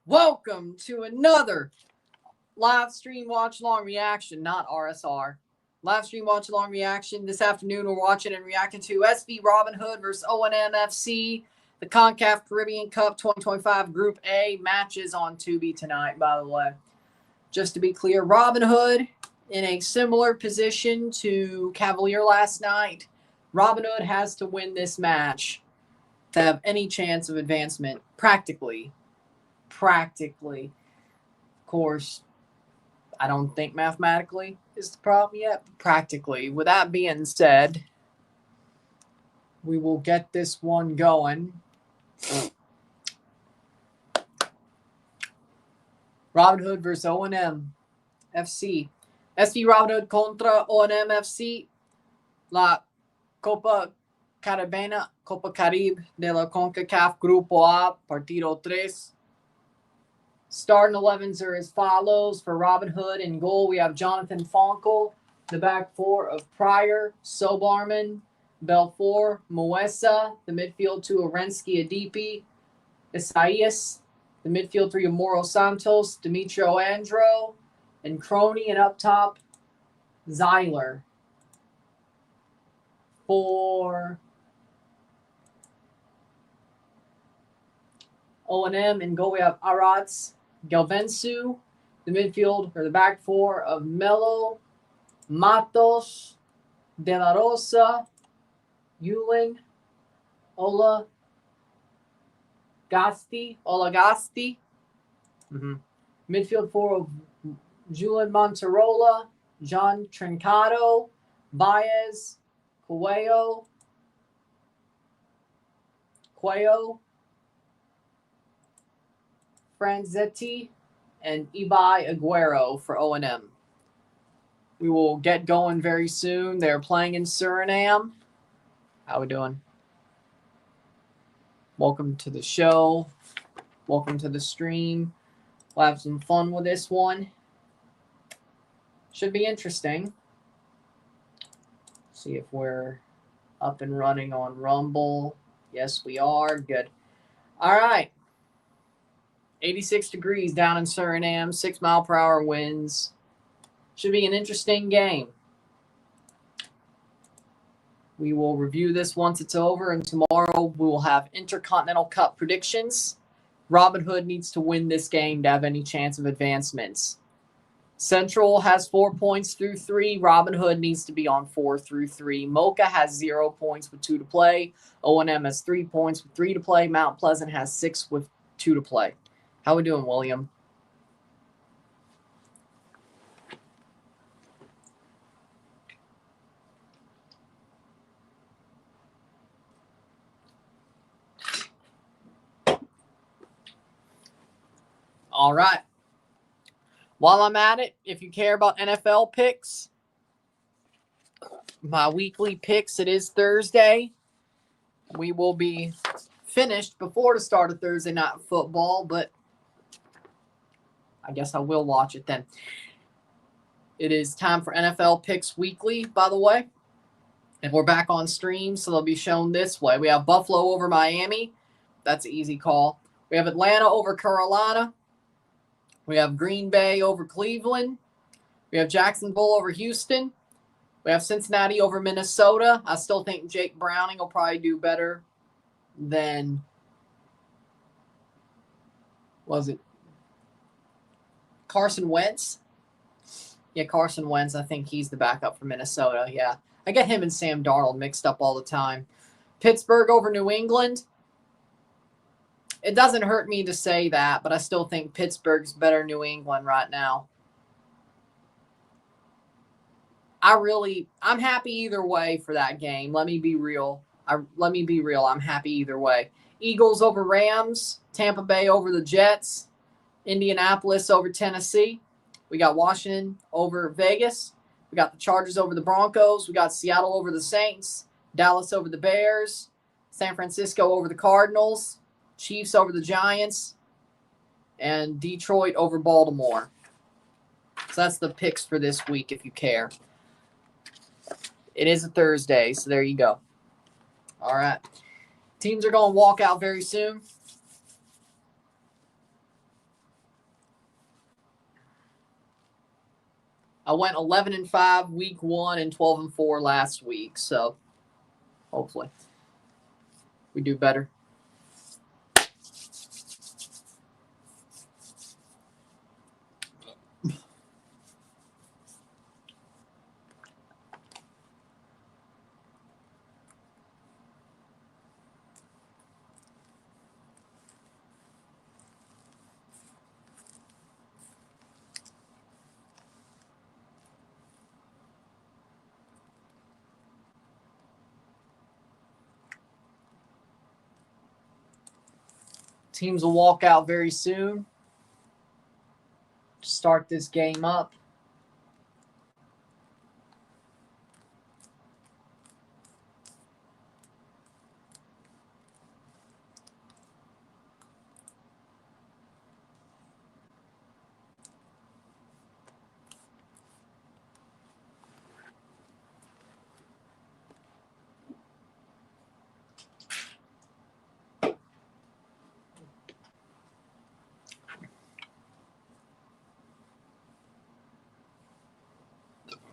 Welcome to another live stream watch along reaction, not RSR. Live stream watch along reaction. This afternoon, we're watching and reacting to SV Robinhood versus O&M FC, the CONCACAF Caribbean Cup 2025 Group A matches on Tubi tonight, by the way. Just to be clear, Robinhood in a similar position to Cavalier last night. Robinhood has to win this match to have any chance of advancement, practically. Of course, I don't think mathematically is the problem yet, but practically. With that being said, we will get this one going. Robinhood versus O&M FC. SV Robinhood contra O&M FC. La Copa Caribbean, Copa Caribe de la CONCACAF Grupo A, Partido 3. Starting 11s are as follows. For Robinhood in goal, we have Jonathan Fonkel. The back four of Pryor, Sobarman, Belfour, Moesa. The midfield two of Renski Adipi, Isaias. The midfield three of Moro Santos, Demetrio Andro, and Crony. And up top, Zeiler. For O&M in goal, we have Arats, Galvensu. The midfield, or the back four of Melo, Matos, De La Rosa, Yulin, Olagasti. Midfield four of Julian Monterola, John Trincado, Baez, Cuello, Franzetti, and Ibai Aguero for O&M. We will get going very soon. They're playing in Suriname. How we doing? Welcome to the show. Welcome to the stream. We'll have some fun with this one. Should be interesting. See if we're up and running on Rumble. Yes, we are. Good. All right. 86 degrees down in Suriname. 6 mile per hour winds. Should be an interesting game. We will review this once it's over, and tomorrow we will have Intercontinental Cup predictions. Robinhood needs to win this game to have any chance of advancements. Central has 4 points through 3. Robinhood needs to be on 4 through 3. Mocha has 0 points with 2 to play. O&M has 3 points with 3 to play. Mount Pleasant has 6 with 2 to play. How we doing, William? All right. While I'm at it, if you care about NFL picks, my weekly picks, it is Thursday. We will be finished before the start of Thursday Night Football, but I guess I will watch it then. It is time for NFL Picks Weekly, by the way. And we're back on stream, so they'll be shown this way. We have Buffalo over Miami. That's an easy call. We have Atlanta over Carolina. We have Green Bay over Cleveland. We have Jacksonville over Houston. We have Cincinnati over Minnesota. I still think Jake Browning will probably do better than, was it Carson Wentz? Yeah, Carson Wentz. I think he's the backup for Minnesota. Yeah. I get him and Sam Darnold mixed up all the time. Pittsburgh over New England. It doesn't hurt me to say that, but I still think Pittsburgh's better than New England right now. I'm happy either way for that game. Let me be real. I'm happy either way. Eagles over Rams. Tampa Bay over the Jets. Indianapolis over Tennessee. We got Washington over Vegas. We got the Chargers over the Broncos. We got Seattle over the Saints. Dallas over the Bears. San Francisco over the Cardinals. Chiefs over the Giants. And Detroit over Baltimore. So that's the picks for this week if you care. It is a Thursday, so there you go. All right. Teams are going to walk out very soon. I went 11-5 week 1 and 12-4 last week. So hopefully we do better. Teams will walk out very soon to start this game up.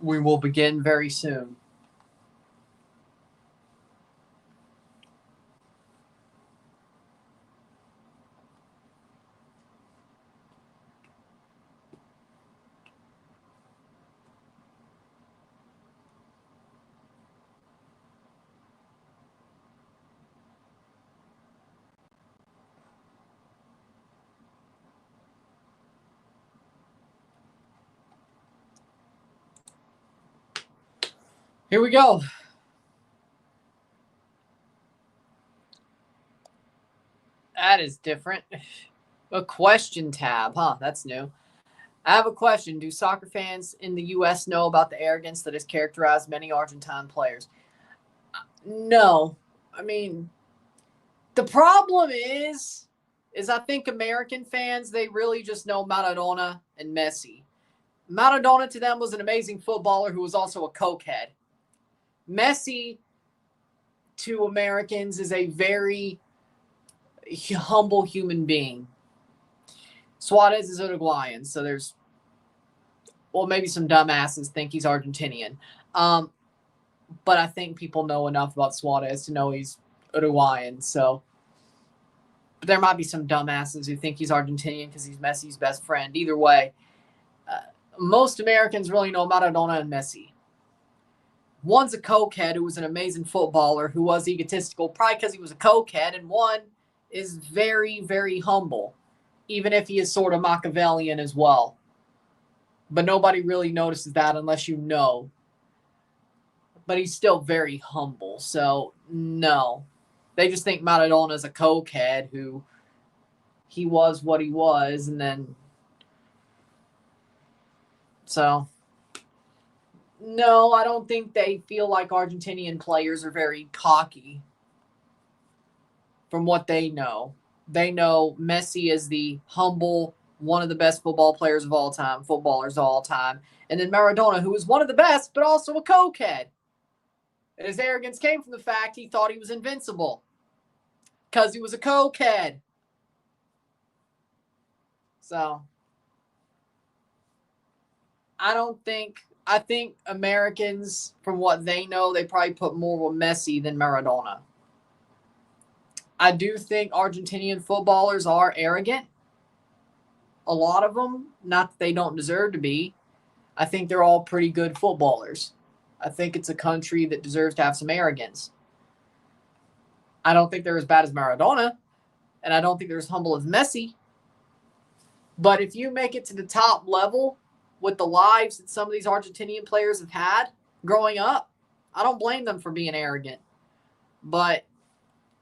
We will begin very soon. Here we go. That is different. A question tab, huh? That's new. I have a question. Do soccer fans in the U.S. know about the arrogance that has characterized many Argentine players? No. I mean, the problem is I think American fans, they really just know Maradona and Messi. Maradona to them was an amazing footballer who was also a cokehead. Messi to Americans is a very humble human being. Suarez is Uruguayan, so there's, well, maybe some dumbasses think he's Argentinian. But I think people know enough about Suarez to know he's Uruguayan. So but there might be some dumbasses who think he's Argentinian because he's Messi's best friend. Either way, most Americans really know Maradona and Messi. One's a cokehead who was an amazing footballer who was egotistical, probably because he was a cokehead, and one is very, very humble, even if he is sort of Machiavellian as well. But nobody really notices that unless you know. But he's still very humble, so no. They just think Maradona is a cokehead who he was what he was, and then so no, I don't think they feel like Argentinian players are very cocky from what they know. They know Messi is the humble, one of the best football players of all time, footballers of all time. And then Maradona, who was one of the best, but also a cokehead. And his arrogance came from the fact he thought he was invincible because he was a cokehead. So I think Americans, from what they know, they probably put more with Messi than Maradona. I do think Argentinian footballers are arrogant. A lot of them, not that they don't deserve to be. I think they're all pretty good footballers. I think it's a country that deserves to have some arrogance. I don't think they're as bad as Maradona, and I don't think they're as humble as Messi. But if you make it to the top level with the lives that some of these Argentinian players have had growing up, I don't blame them for being arrogant. But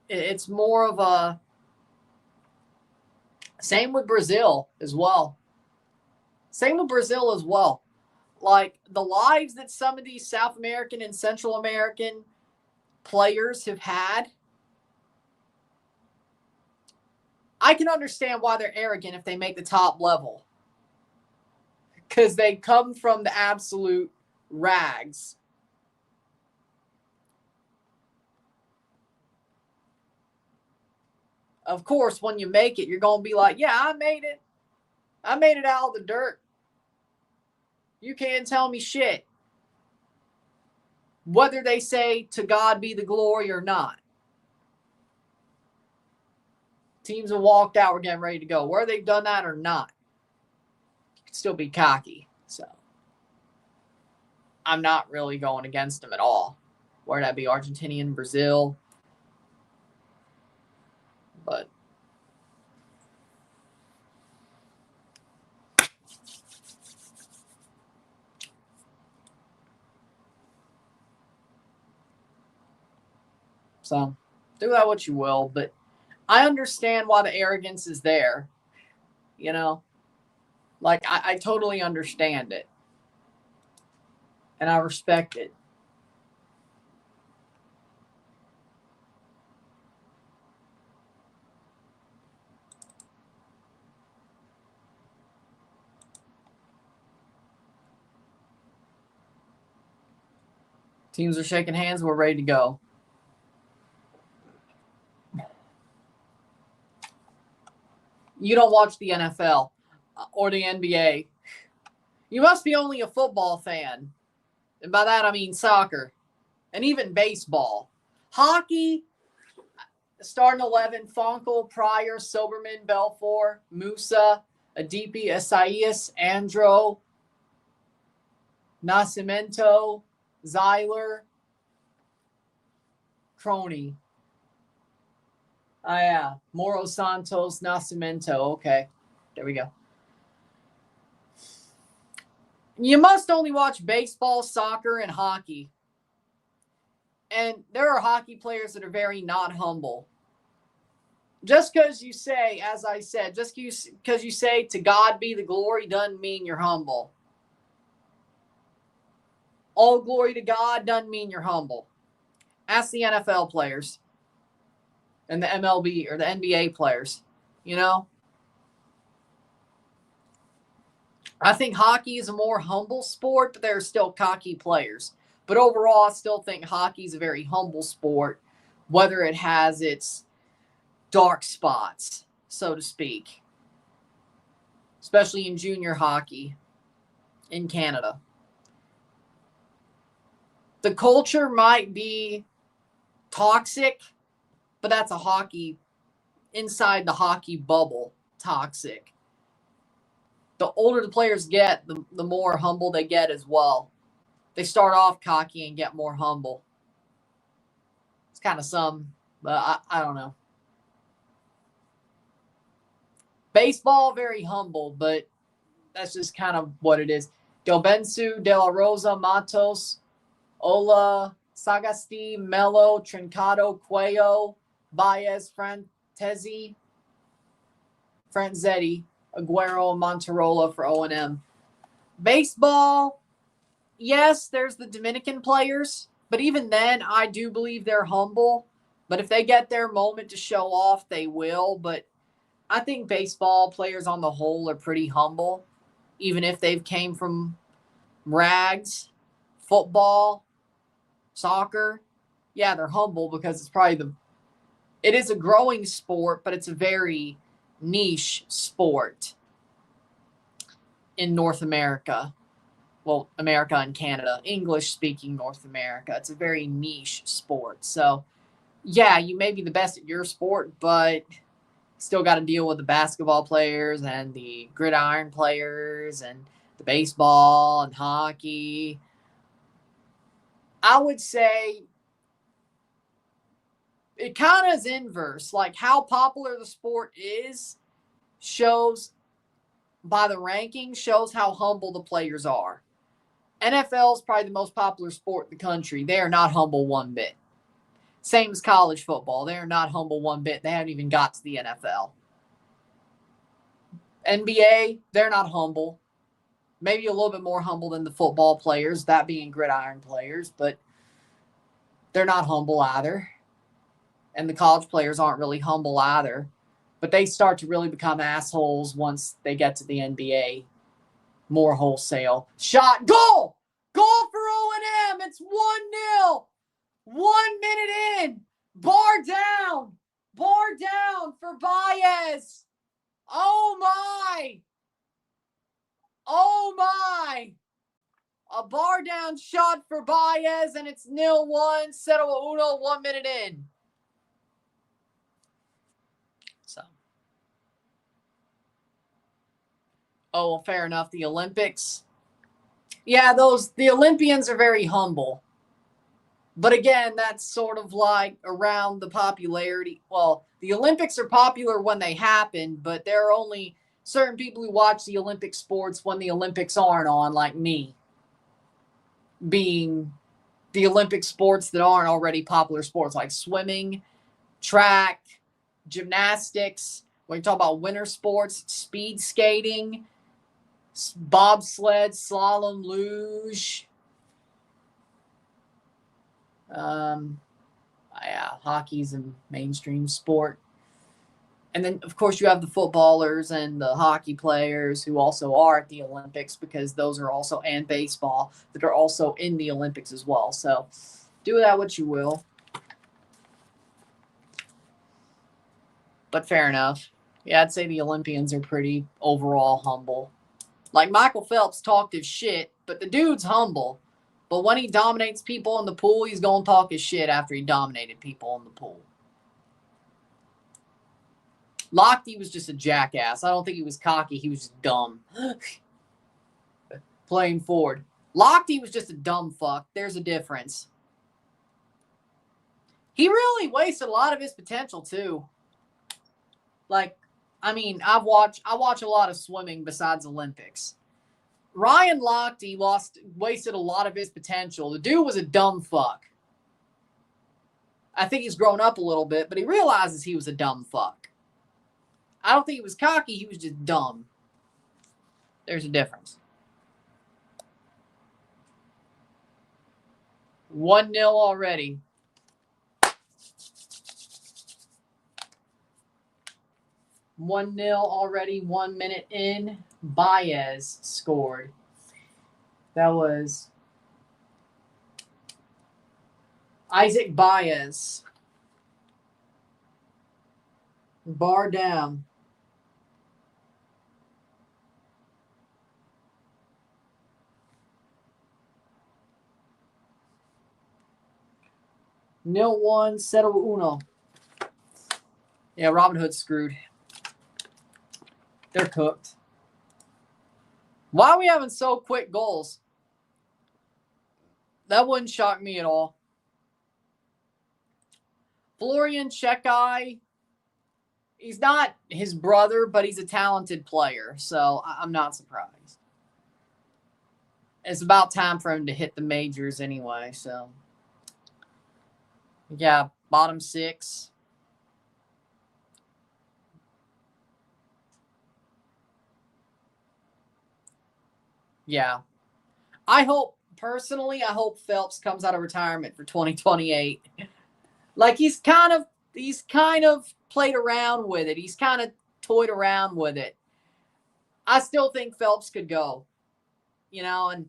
it's more of a... Same with Brazil as well. Like, the lives that some of these South American and Central American players have had, I can understand why they're arrogant if they make the top level. Because they come from the absolute rags. Of course, when you make it, you're going to be like, yeah, I made it. I made it out of the dirt. You can't tell me shit. Whether they say to God be the glory or not. Teams have walked out, we're getting ready to go. Whether they've done that or not, you can still be cocky. So I'm not really going against them at all. Whether that be Argentinian, Brazil. But so do that what you will, but I understand why the arrogance is there. You know, like I totally understand it. And I respect it. Teams are shaking hands. We're ready to go. You don't watch the NFL or the NBA. You must be only a football fan. And by that, I mean soccer and even baseball. Hockey, starting 11, Fonkel, Pryor, Silberman, Belfour, Musa, Adipi, Isaias, Andro, Nascimento, Zeiler, Crony. Oh, yeah. Moro Santos, Nascimento. Okay. There we go. You must only watch baseball, soccer, and hockey. And there are hockey players that are very not humble. Just because you say, as I said, just because you say to God be the glory doesn't mean you're humble. All glory to God doesn't mean you're humble. Ask the NFL players and the MLB or the NBA players, you know? I think hockey is a more humble sport, but there are still cocky players. But overall, I still think hockey is a very humble sport, whether it has its dark spots, so to speak, especially in junior hockey in Canada. The culture might be toxic, but that's a hockey, inside the hockey bubble, toxic. The older the players get, the more humble they get as well. They start off cocky and get more humble. It's kind of some, but I don't know. Baseball, very humble, but that's just kind of what it is. Delbensu, De La Rosa, Matos, Ola, Sagasti, Melo, Trincado, Cuello, Baez, Franzetti, Aguero, Monterola for O&M. Baseball, yes, there's the Dominican players, but even then, I do believe they're humble. But if they get their moment to show off, they will. But I think baseball players on the whole are pretty humble, even if they've came from rags. Football, soccer, yeah, they're humble because it's probably it is a growing sport, but it's a very niche sport in North America. Well, America and Canada, English-speaking North America. It's a very niche sport. So, yeah, you may be the best at your sport, but still got to deal with the basketball players and the gridiron players and the baseball and hockey. I would say it kind of is inverse. Like how popular the sport is shows by the rankings, shows how humble the players are. NFL is probably the most popular sport in the country. They are not humble one bit. Same as college football. They are not humble one bit. They haven't even got to the NFL. NBA, they're not humble. Maybe a little bit more humble than the football players, that being gridiron players, but they're not humble either. And the college players aren't really humble either. But they start to really become assholes once they get to the NBA. More wholesale. Shot. Goal! Goal for O&M. It's 1-0. 1 minute in. Bar down. Bar down for Baez. Oh, my. Oh, my. A bar down shot for Baez, and it's 0-1. Settle uno, 1 minute in. So. Oh, well, fair enough. The Olympics. Yeah, the Olympians are very humble. But again, that's sort of like around the popularity. Well, the Olympics are popular when they happen, but there are only certain people who watch the Olympic sports when the Olympics aren't on, like me. Being the Olympic sports that aren't already popular sports, like swimming, track, gymnastics. When you talk about winter sports, speed skating, bobsled, slalom, luge. Yeah, hockey's a mainstream sport. And then, of course, you have the footballers and the hockey players who also are at the Olympics, because those are also, and baseball, that are also in the Olympics as well. So do that what you will. But fair enough. Yeah, I'd say the Olympians are pretty overall humble. Like Michael Phelps talked his shit, but the dude's humble. But when he dominates people in the pool, he's going to talk his shit after he dominated people in the pool. Lochte was just a jackass. I don't think he was cocky. He was just dumb. Playing forward. Lochte was just a dumb fuck. There's a difference. He really wasted a lot of his potential, too. Like, I mean, I watch a lot of swimming besides Olympics. Ryan Lochte wasted a lot of his potential. The dude was a dumb fuck. I think he's grown up a little bit, but he realizes he was a dumb fuck. I don't think he was cocky. He was just dumb. There's a difference. 1-0 already. One 0 already. 1 minute in. Baez scored. That was Isaac Baez. Bar down. Nil 1, settle uno. Yeah, Robinhood's screwed. They're cooked. Why are we having so quick goals? That wouldn't shock me at all. Florian Chekai, he's not his brother, but he's a talented player, so I'm not surprised. It's about time for him to hit the majors anyway, so. Yeah, bottom 6. Yeah. I hope Phelps comes out of retirement for 2028. Like he's kind of played around with it. He's kind of toyed around with it. I still think Phelps could go. And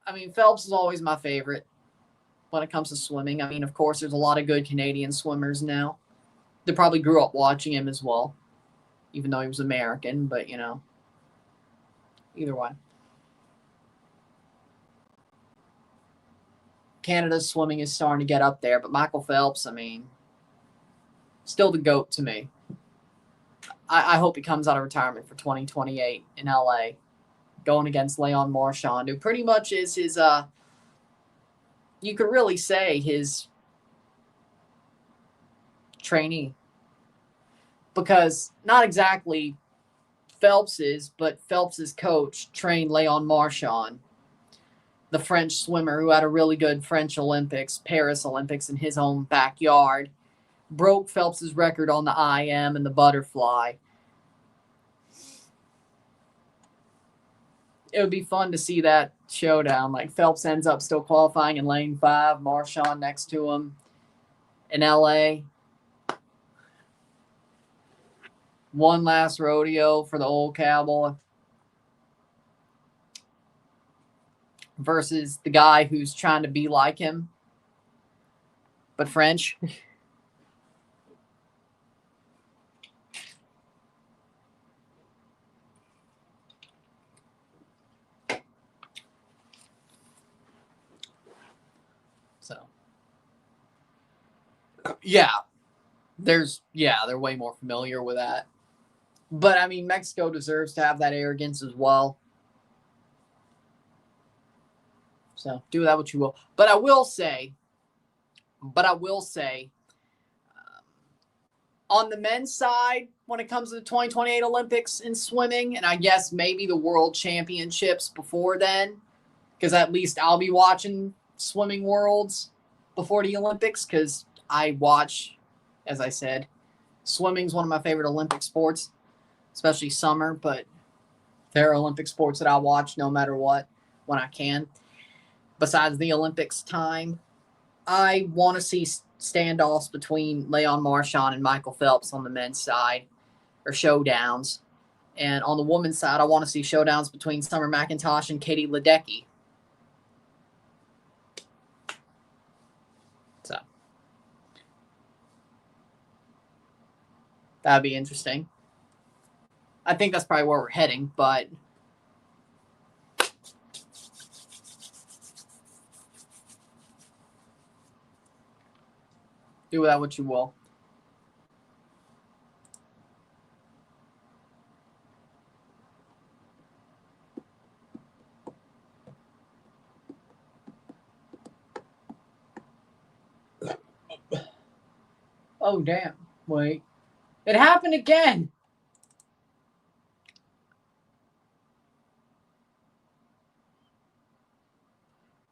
I mean, Phelps is always my favorite when it comes to swimming. I mean, of course, there's a lot of good Canadian swimmers now. They probably grew up watching him as well, even though he was American, but either way. Canada's swimming is starting to get up there, but Michael Phelps, I mean, still the GOAT to me. I hope he comes out of retirement for 2028 in LA, going against Leon Marchand, who pretty much is his, you could really say his trainee. Because not exactly Phelps's, but Phelps's coach trained Leon Marchand, the French swimmer who had a really good French Olympics, Paris Olympics in his own backyard. Broke Phelps's record on the IM and the butterfly. It would be fun to see that showdown. Like Phelps ends up still qualifying in lane 5, Marchand next to him in LA. One last rodeo for the old cowboy versus the guy who's trying to be like him, but French. Yeah. They're way more familiar with that. But, I mean, Mexico deserves to have that arrogance as well. So, do that what you will. But I will say, on the men's side, when it comes to the 2028 Olympics in swimming, and I guess maybe the World Championships before then, because at least I'll be watching Swimming Worlds before the Olympics, because I watch, as I said, swimming's one of my favorite Olympic sports, especially summer, but there are Olympic sports that I watch no matter what when I can. Besides the Olympics time, I want to see standoffs between Leon Marchand and Michael Phelps on the men's side, or showdowns. And on the women's side, I want to see showdowns between Summer McIntosh and Katie Ledecky. So that'd be interesting. I think that's probably where we're heading, but do with that what you will. Oh, damn. Wait. It happened again.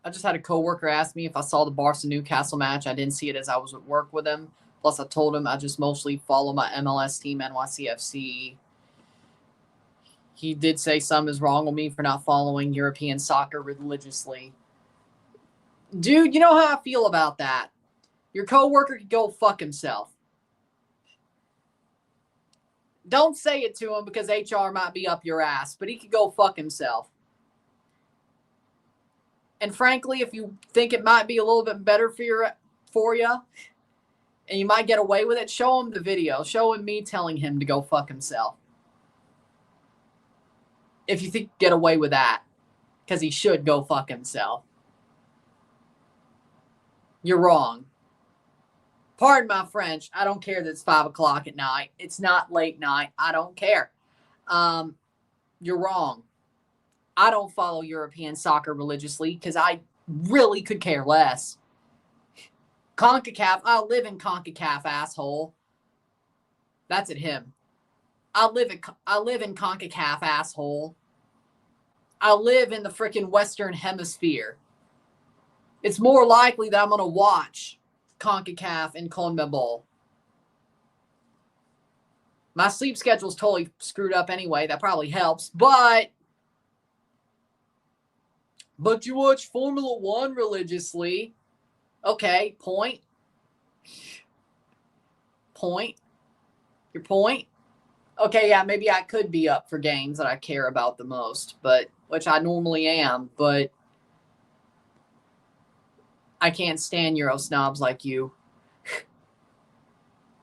I just had a coworker ask me if I saw the Barca-Newcastle match. I didn't see it as I was at work with him. Plus, I told him I just mostly follow my MLS team, NYCFC. He did say something is wrong with me for not following European soccer religiously. Dude, you know how I feel about that. Your coworker could go fuck himself. Don't say it to him because HR might be up your ass, but he could go fuck himself. And frankly, if you think it might be a little bit better for you, and you might get away with it, show him the video. Show him me telling him to go fuck himself. If you think you get away with that, because he should go fuck himself. You're wrong. Pardon my French. I don't care that it's 5 o'clock at night. It's not late night. I don't care. You're wrong. I don't follow European soccer religiously because I really could care less. CONCACAF, I live in CONCACAF, asshole. That's at him. I live in CONCACAF, asshole. I live in the freaking Western Hemisphere. It's more likely that I'm going to watch CONCACAF and CONMEBOL. My sleep schedule's totally screwed up anyway. That probably helps. But you watch Formula One religiously. Okay, point. Your point? Okay, yeah, maybe I could be up for games that I care about the most, but which I normally am, but I can't stand Euro snobs like you.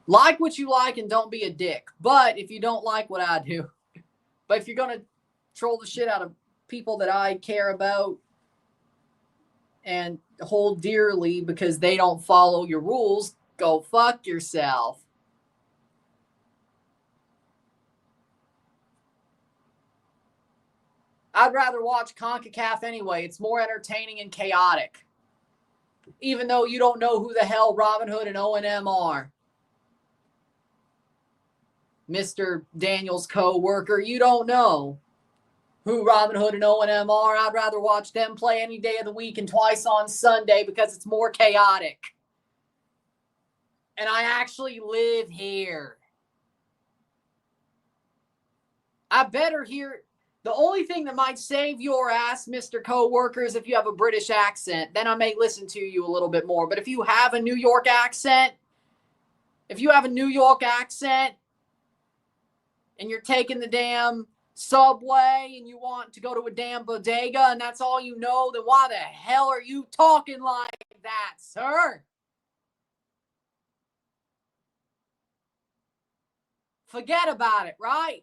Like what you like and don't be a dick. But if you don't like what I do, but if you're going to troll the shit out of people that I care about and hold dearly because they don't follow your rules, go fuck yourself. I'd rather watch CONCACAF anyway. It's more entertaining and chaotic. Even though you don't know who the hell Robinhood and O&M are. Mr. Daniel's co-worker, you don't know who Robinhood and O&M are. I'd rather watch them play any day of the week and twice on Sunday because it's more chaotic. And I actually live here. I better hear... The only thing that might save your ass, Mr. Co-worker, is if you have a British accent. Then I may listen to you a little bit more. But if you have a New York accent, and you're taking the damn subway and you want to go to a damn bodega and that's all you know, then why the hell are you talking like that, sir? Forget about it, right?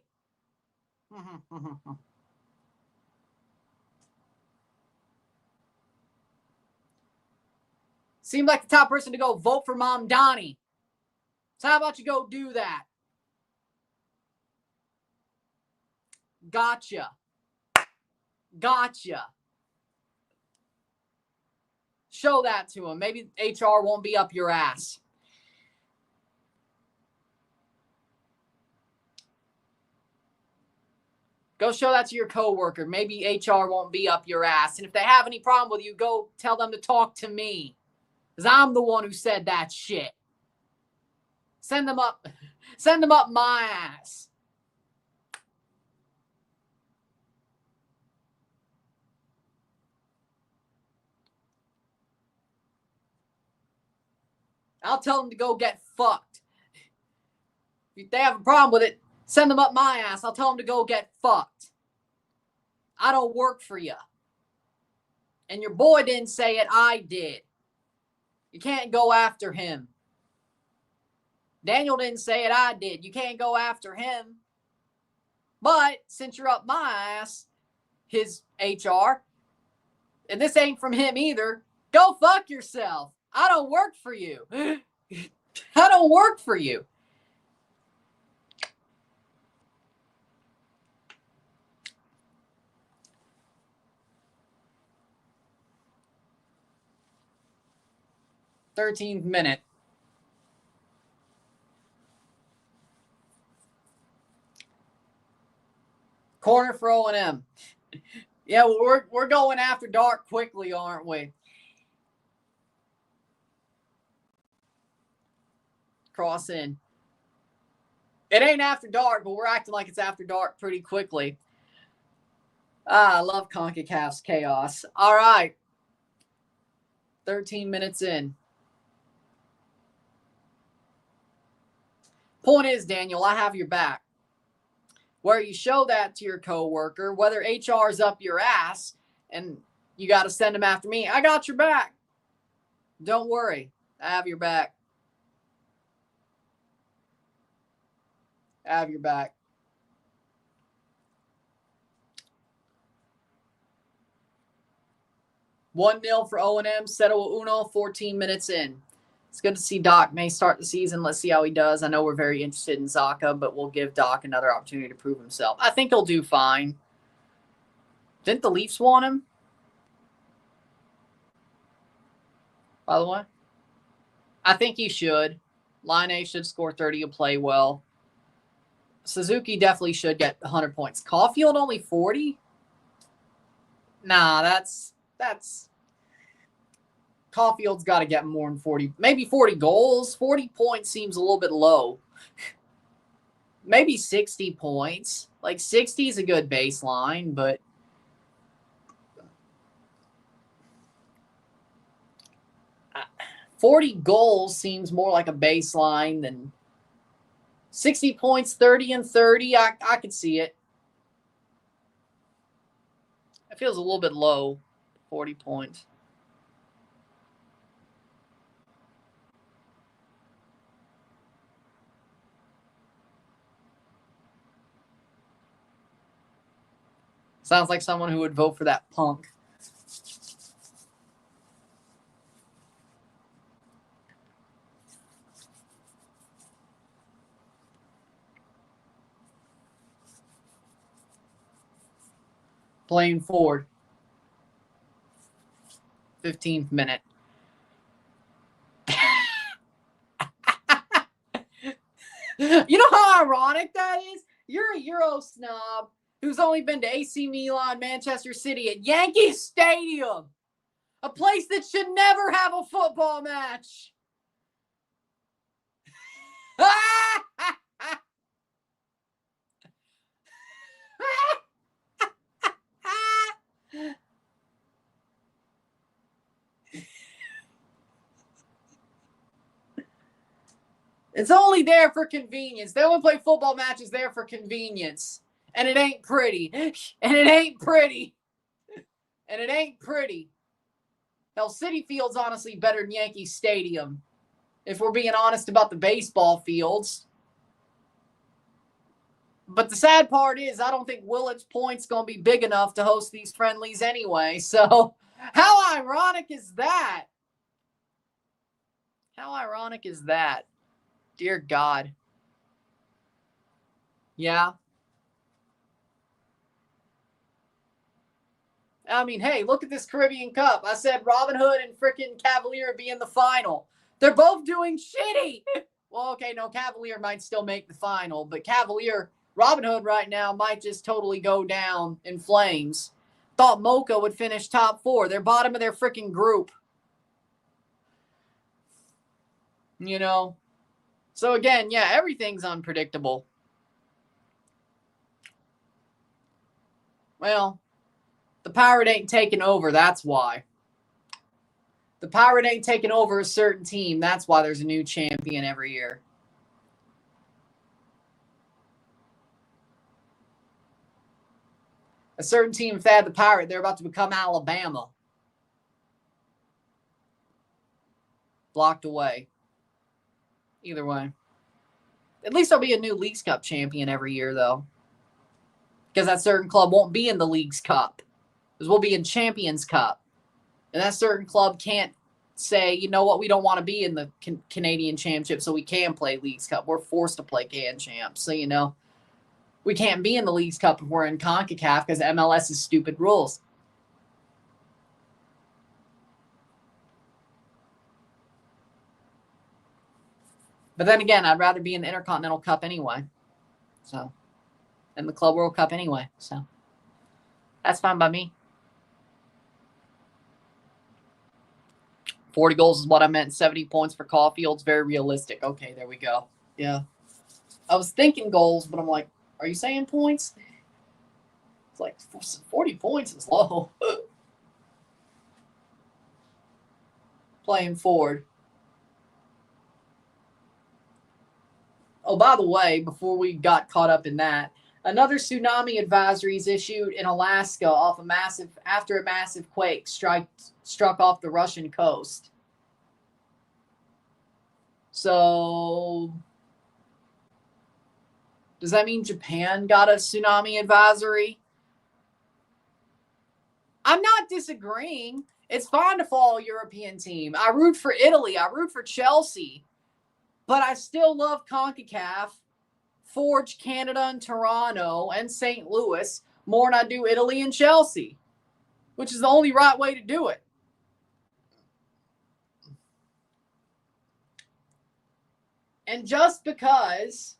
Seemed like the top person to go vote for Mom Donnie. So how about you go do that? Gotcha. Gotcha. Show that to him. Maybe HR won't be up your ass. Go show that to your coworker. Maybe HR won't be up your ass. And if they have any problem with you, go tell them to talk to me. Because I'm the one who said that shit. Send them up my ass. I'll tell them to go get fucked. If they have a problem with it, send them up my ass. I'll tell them to go get fucked. I don't work for you. And your boy didn't say it, I did. You can't go after him. Daniel didn't say it, I did. You can't go after him. But since you're up my ass, his HR, and this ain't from him either, go fuck yourself. I don't work for you. I don't work for you. Thirteenth minute. Corner for O&M. Yeah, well, we're going after dark quickly, aren't we? Cross in. It ain't after dark, but we're acting like it's after dark pretty quickly. I love CONCACAF's chaos. All right. 13 minutes in. Point is, Daniel, I have your back. Where you show that to your coworker, whether HR's up your ass and you got to send them after me, I got your back. Don't worry. I have your back. I have your back. (1-0) for O&M. Settle uno, 14 minutes in. It's good to see Doc may start the season. Let's see how he does. I know we're very interested in Zaka, but we'll give Doc another opportunity to prove himself. I think he'll do fine. Didn't the Leafs want him? By the way? I think he should. Line A should score 30 and play well. Suzuki definitely should get 100 points. Caulfield only 40? Nah, that's Caulfield's got to get more than 40, maybe 40 goals. 40 points seems a little bit low. Maybe 60 points. Like 60 is a good baseline, but uh, 40 goals seems more like a baseline than 60 points, 30 and 30. I could see it. It feels a little bit low, 40 points. Sounds like someone who would vote for that punk. Playing forward. 15th minute. You know how ironic that is? You're a Euro snob who's only been to AC Milan, Manchester City, at Yankee Stadium, a place that should never have a football match. It's only there for convenience. They only play football matches there for convenience. And it ain't pretty. And it ain't pretty. And it ain't pretty. Hell, City Field's honestly better than Yankee Stadium, if we're being honest about the baseball fields. But the sad part is I don't think Willett's Point's going to be big enough to host these friendlies anyway. So how ironic is that? How ironic is that? Dear God. Yeah. I mean, hey, look at this Caribbean Cup. I said Robinhood and freaking Cavalier be in the final. They're both doing shitty. Well, okay, no, Cavalier might still make the final, but Robinhood right now might just totally go down in flames. Thought Mocha would finish top 4. They're bottom of their freaking group. You know? So again, yeah, everything's unpredictable. Well, the Pirate ain't taking over. That's why. The Pirate ain't taking over a certain team. That's why there's a new champion every year. A certain team, if they had the Pirate, they're about to become Alabama. Blocked away. Either way. At least there'll be a new Leagues Cup champion every year, though. Because that certain club won't be in the Leagues Cup. Because we'll be in Champions Cup. And that certain club can't say, you know what, we don't want to be in the Canadian Championship, so we can play Leagues Cup. We're forced to play Can Champs. So, you know, we can't be in the Leagues Cup if we're in CONCACAF because MLS is stupid rules. But then again, I'd rather be in the Intercontinental Cup anyway. So, and the Club World Cup anyway. So, that's fine by me. 40 goals is what I meant. 70 points for Caulfield's very realistic. Okay, there we go. Yeah. I was thinking goals, but I'm like, are you saying points? It's like 40 points is low. Playing forward. Oh, by the way, before we got caught up in that, another tsunami advisory is issued in Alaska after a massive quake struck off the Russian coast. So, does that mean Japan got a tsunami advisory? I'm not disagreeing. It's fine to follow a European team. I root for Italy. I root for Chelsea. But I still love CONCACAF, Forge, Canada, and Toronto, and St. Louis more than I do Italy and Chelsea, which is the only right way to do it. And just because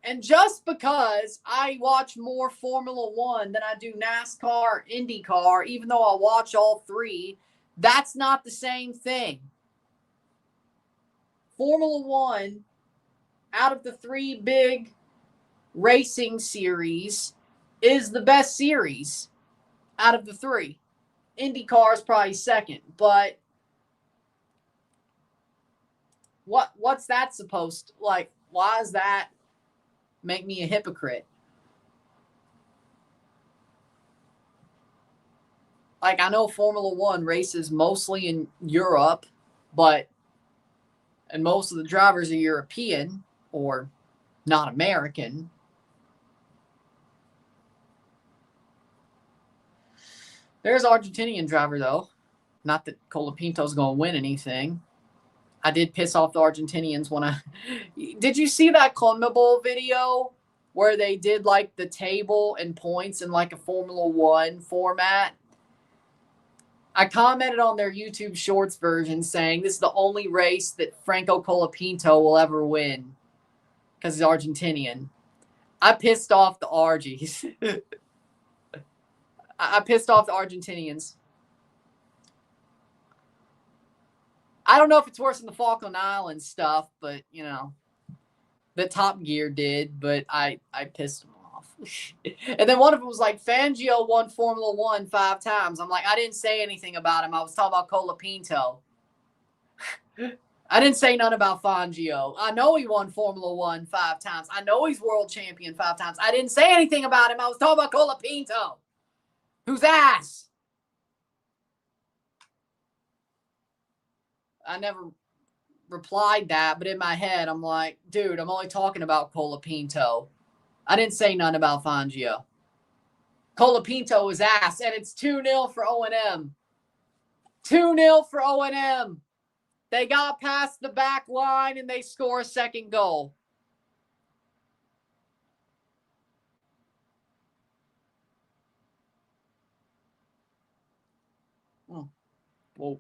I watch more Formula One than I do NASCAR, IndyCar, even though I watch all three, that's not the same thing. Formula One, out of the three big racing series, is the best series out of the three. IndyCar is probably second, but what's that supposed to, like, why does that make me a hypocrite? Like, I know Formula One races mostly in Europe, and most of the drivers are European or not American. There's an Argentinian driver, though. Not that Colapinto's going to win anything. I did piss off the Argentinians when I... Did you see that CONMEBOL video where they did, like, the table and points in, like, a Formula One format? I commented on their YouTube Shorts version saying this is the only race that Franco Colapinto will ever win because he's Argentinian. I pissed off the Argies. I pissed off the Argentinians. I don't know if it's worse than the Falkland Islands stuff, but, you know, the Top Gear did, but I pissed them off. And then one of them was like, Fangio won Formula One 5 times. I'm like, I didn't say anything about him. I was talking about Colapinto. I didn't say none about Fangio. I know he won Formula One 5 times. I know he's world champion 5 times. I didn't say anything about him. I was talking about Colapinto. Who's ass? I never replied that, but in my head, I'm like, dude, I'm only talking about Colapinto. I didn't say none about Fangio. Colapinto is ass, and it's 2-0 for O&M. 2-0 for O&M. They got past the back line and they score a second goal. Whoa.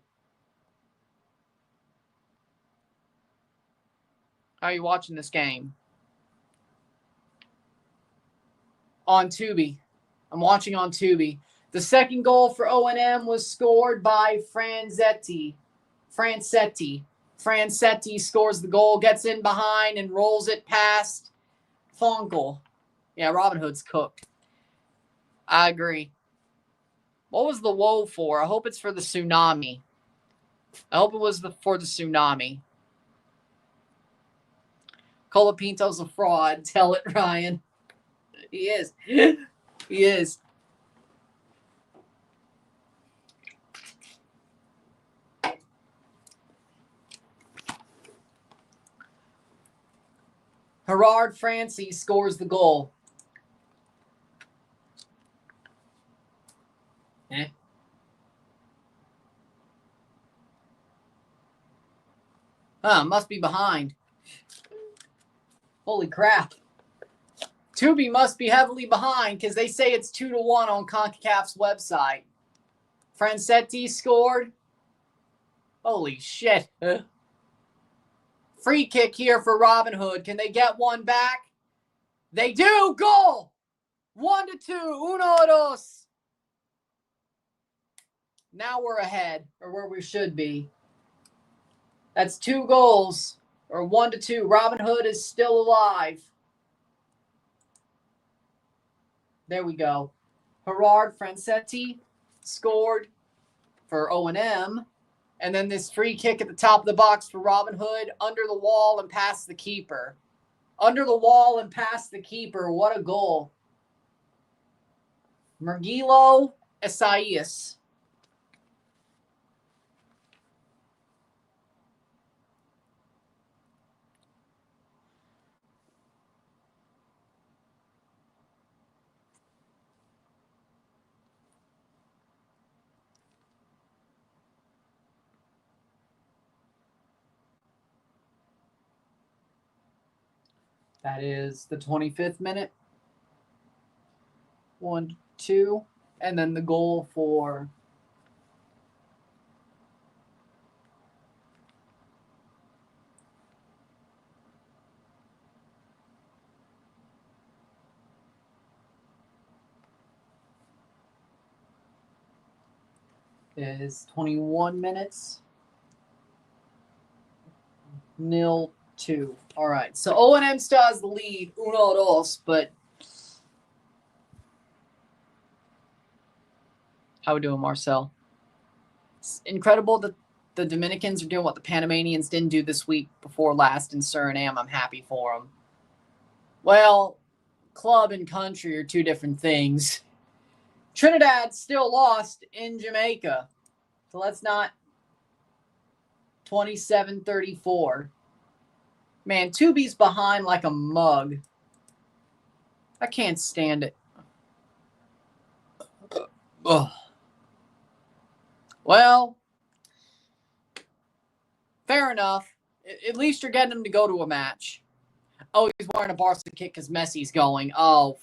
How are you watching this game? On Tubi. I'm watching on Tubi. The second goal for O&M was scored by Francetti. Francetti scores the goal, gets in behind, and rolls it past Fonkel. Yeah, Robinhood's cooked. I agree. What was the woe for? I hope it's for the tsunami. I hope it was for the tsunami. Colapinto's a fraud. Tell it, Ryan. He is. He is. Gerard Francie scores the goal. Must be behind. Holy crap. Tubi must be heavily behind because they say it's 2-1 on CONCACAF's website. Francetti scored. Holy shit. Free kick here for Robinhood. Can they get one back? They do. Goal. 1-2. 1-2. Now we're ahead, or where we should be. That's 2 goals, or 1-2. Robinhood is still alive. There we go. Gerard Francetti scored for O&M. And then this free kick at the top of the box for Robinhood, under the wall and past the keeper. Under the wall and past the keeper. What a goal. Mergilo Esaias. That is the 25th minute. 1-2. And then the goal for is 21 minutes. 0-2. All right. So O&M still has the lead. 1-2, but how we doing, Marcel? It's incredible that the Dominicans are doing what the Panamanians didn't do this week before last in Suriname. I'm happy for them. Well, club and country are 2 different things. Trinidad still lost in Jamaica. So let's not 27-34. Man, Tubi's behind like a mug. I can't stand it. Ugh. Well, fair enough. At least you're getting him to go to a match. Oh, he's wearing a Barca kit because Messi's going. Oh,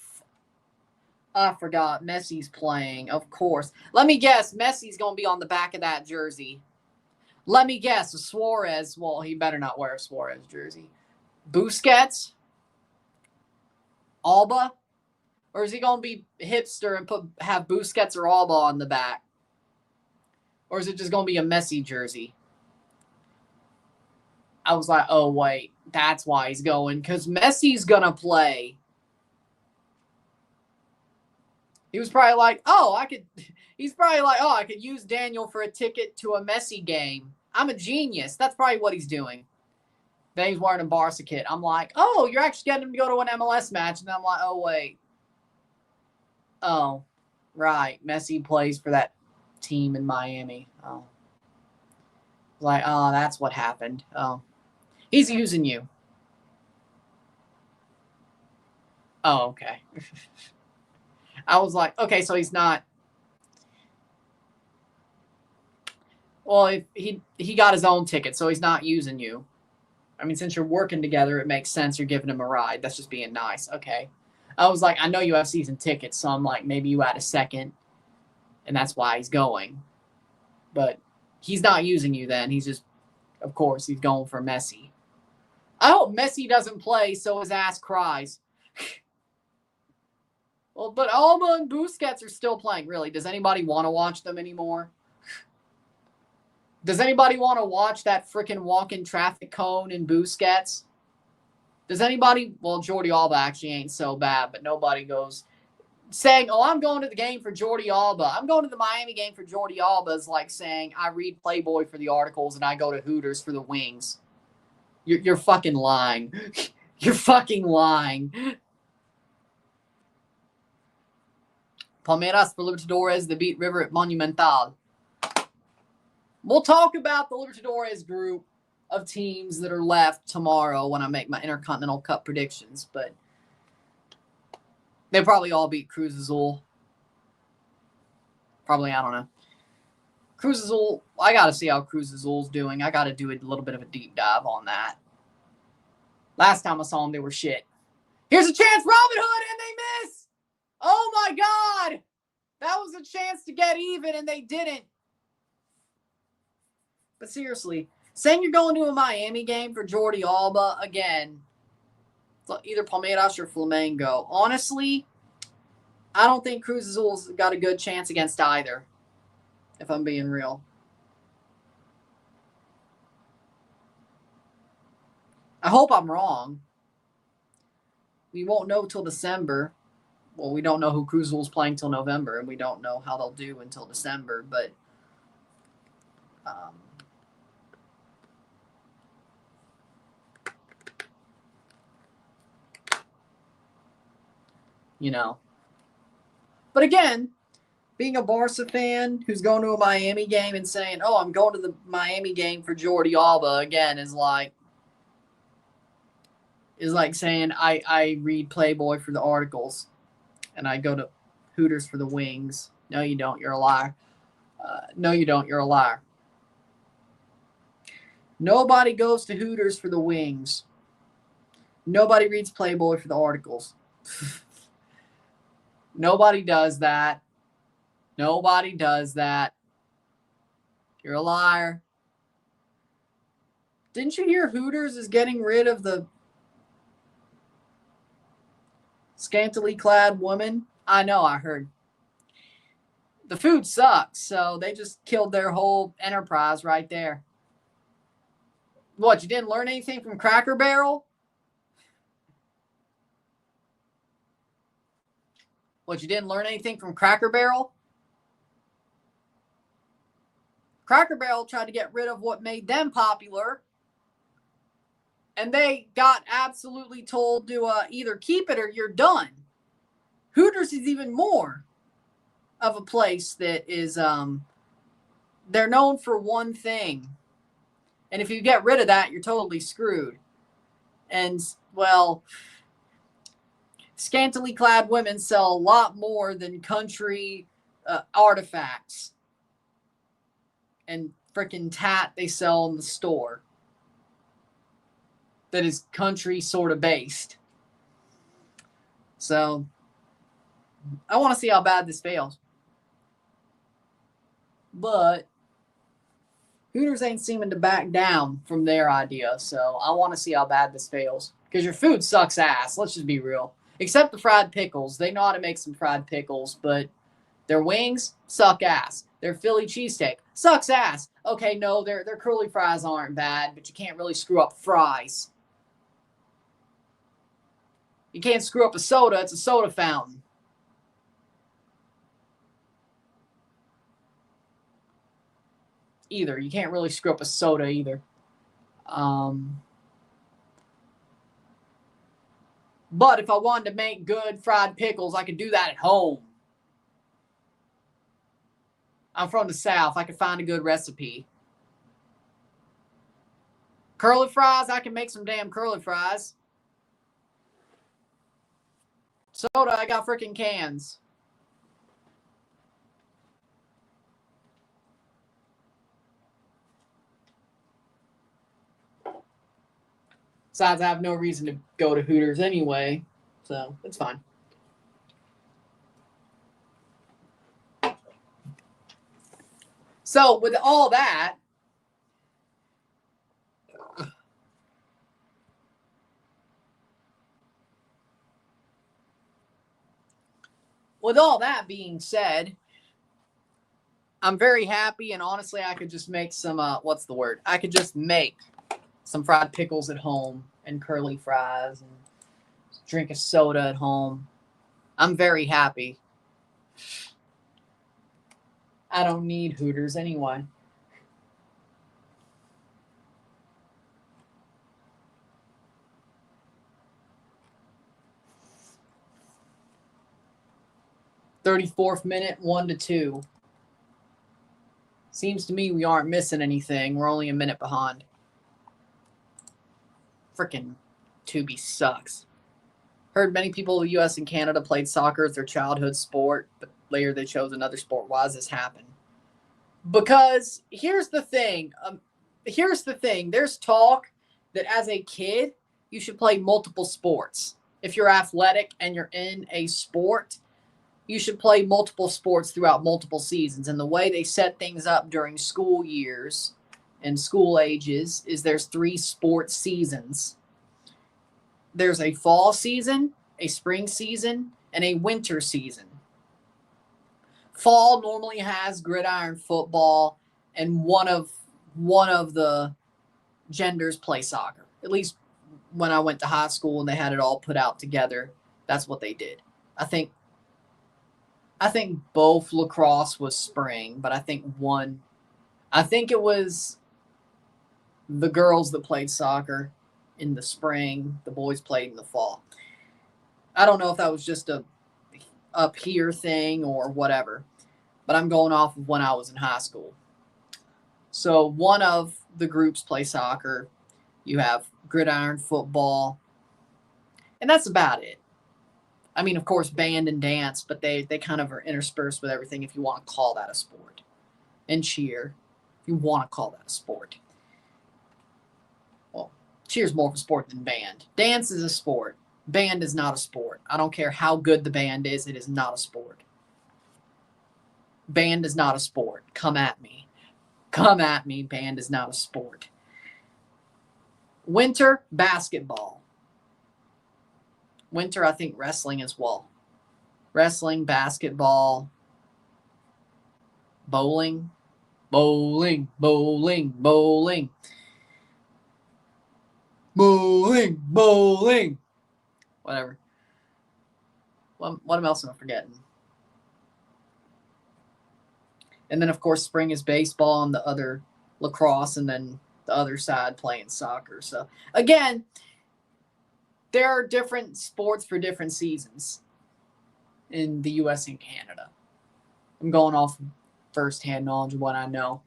I forgot. Messi's playing, of course. Let me guess. Messi's going to be on the back of that jersey. Let me guess. Suarez. Well, he better not wear a Suarez jersey. Busquets? Alba? Or is he going to be hipster and have Busquets or Alba on the back? Or is it just going to be a Messi jersey? I was like, oh, wait. That's why he's going. Because Messi's going to play. He was probably like, he's probably like, I could use Daniel for a ticket to a Messi game. I'm a genius. That's probably what he's doing. Then he's wearing a Barca kit. I'm like, oh, you're actually getting him to go to an MLS match. And then I'm like, oh, wait. Oh, right. Messi plays for that team in Miami. Oh. Like, oh, that's what happened. Oh. He's using you. Oh, okay. I was like, okay, so he's not. Well, if he got his own ticket, so he's not using you. I mean, since you're working together, it makes sense you're giving him a ride. That's just being nice. Okay. I was like, I know you have season tickets, so I'm like, maybe you had a second, and that's why he's going. But he's not using you then. He's just, of course, he's going for Messi. I hope Messi doesn't play so his ass cries. Well, but Alba and Busquets are still playing. Really, does anybody want to watch them anymore? Does anybody want to watch that freaking walking traffic cone in Busquets? Does anybody? Well, Jordi Alba actually ain't so bad, but nobody goes saying, oh, I'm going to the game for Jordi Alba. I'm going to the Miami game for Jordi Alba is like saying I read Playboy for the articles and I go to Hooters for the wings. You're fucking lying. You're fucking lying. Palmeiras for Libertadores, the beat River at Monumental. We'll talk about the Libertadores group of teams that are left tomorrow when I make my Intercontinental Cup predictions, but they probably all beat Cruz Azul. Probably, I don't know. Cruz Azul, I got to see how Cruz Azul's doing. I got to do a little bit of a deep dive on that. Last time I saw them, they were shit. Here's a chance, Robinhood, and they miss! Oh my God! That was a chance to get even, and they didn't. But seriously, saying you're going to a Miami game for Jordi Alba, again, either Palmeiras or Flamengo. Honestly, I don't think Cruz Azul's got a good chance against either, if I'm being real. I hope I'm wrong. We won't know till December. Well, we don't know who Cruz Azul's playing till November, and we don't know how they'll do until December, but you know. But again, being a Barca fan who's going to a Miami game and saying, oh, I'm going to the Miami game for Jordi Alba, again, is like saying I read Playboy for the articles and I go to Hooters for the wings. No, you don't. You're a liar. No, you don't. You're a liar. Nobody goes to Hooters for the wings. Nobody reads Playboy for the articles. Nobody does that. Nobody does that. You're a liar. Didn't you hear Hooters is getting rid of the scantily clad woman? I know, I heard. The food sucks, so they just killed their whole enterprise right there. What, you didn't learn anything from Cracker Barrel? What, you didn't learn anything from Cracker Barrel? Cracker Barrel tried to get rid of what made them popular, and they got absolutely told to either keep it or you're done. Hooters is even more of a place that is, they're known for one thing. And if you get rid of that, you're totally screwed. And, well, scantily clad women sell a lot more than country artifacts and freaking tat they sell in the store that is country sort of based. So I want to see how bad this fails. But Hooters ain't seeming to back down from their idea, so I want to see how bad this fails. Because your food sucks ass, let's just be real. Except the fried pickles. They know how to make some fried pickles, but their wings suck ass. Their Philly cheesesteak sucks ass. Okay, no, their curly fries aren't bad, but you can't really screw up fries. You can't screw up a soda, it's a soda fountain. Either. You can't really screw up a soda either. But if I wanted to make good fried pickles, I could do that at home. I'm from the South. I could find a good recipe. Curly fries, I can make some damn curly fries. Soda, I got freaking cans. Besides, I have no reason to go to Hooters anyway, so it's fine. So with all that, being said, I'm very happy, and honestly, I could just make some, what's the word? I could just make some fried pickles at home and curly fries and drink a soda at home. I'm very happy. I don't need Hooters anyway. "34th minute, 1-2. Seems to me we aren't missing anything. We're only a minute behind. Frickin' Tubi sucks. Heard many people in the U.S. and Canada played soccer as their childhood sport, but later they chose another sport. Why does this happen? Because here's the thing. There's talk that as a kid, you should play multiple sports. If you're athletic and you're in a sport, you should play multiple sports throughout multiple seasons. And the way they set things up during school years and school ages is there's 3 sports seasons. There's a fall season, a spring season, and a winter season. Fall normally has gridiron football, and one of the genders play soccer. At least when I went to high school and they had it all put out together, that's what they did. I think both lacrosse was spring, but I think it was the girls that played soccer in the spring, the boys played in the fall. I don't know if that was just a up here thing or whatever, but I'm going off of when I was in high school. So one of the groups play soccer. You have gridiron football, and that's about it. I mean, of course, band and dance, but they kind of are interspersed with everything if you want to call that a sport. And cheer, if you want to call that a sport. Well, cheer's more of a sport than band. Dance is a sport. Band is not a sport. I don't care how good the band is, it is not a sport. Band is not a sport. Come at me. Come at me. Band is not a sport. Winter, basketball. Winter, I think wrestling as well. Wrestling, basketball, bowling. Bowling. Bowling. Bowling. Bowling. Bowling. Whatever. What else am I forgetting? And then, of course, spring is baseball and the other lacrosse, and then the other side playing soccer. So, again, there are different sports for different seasons in the U.S. and Canada. I'm going off firsthand knowledge of what I know.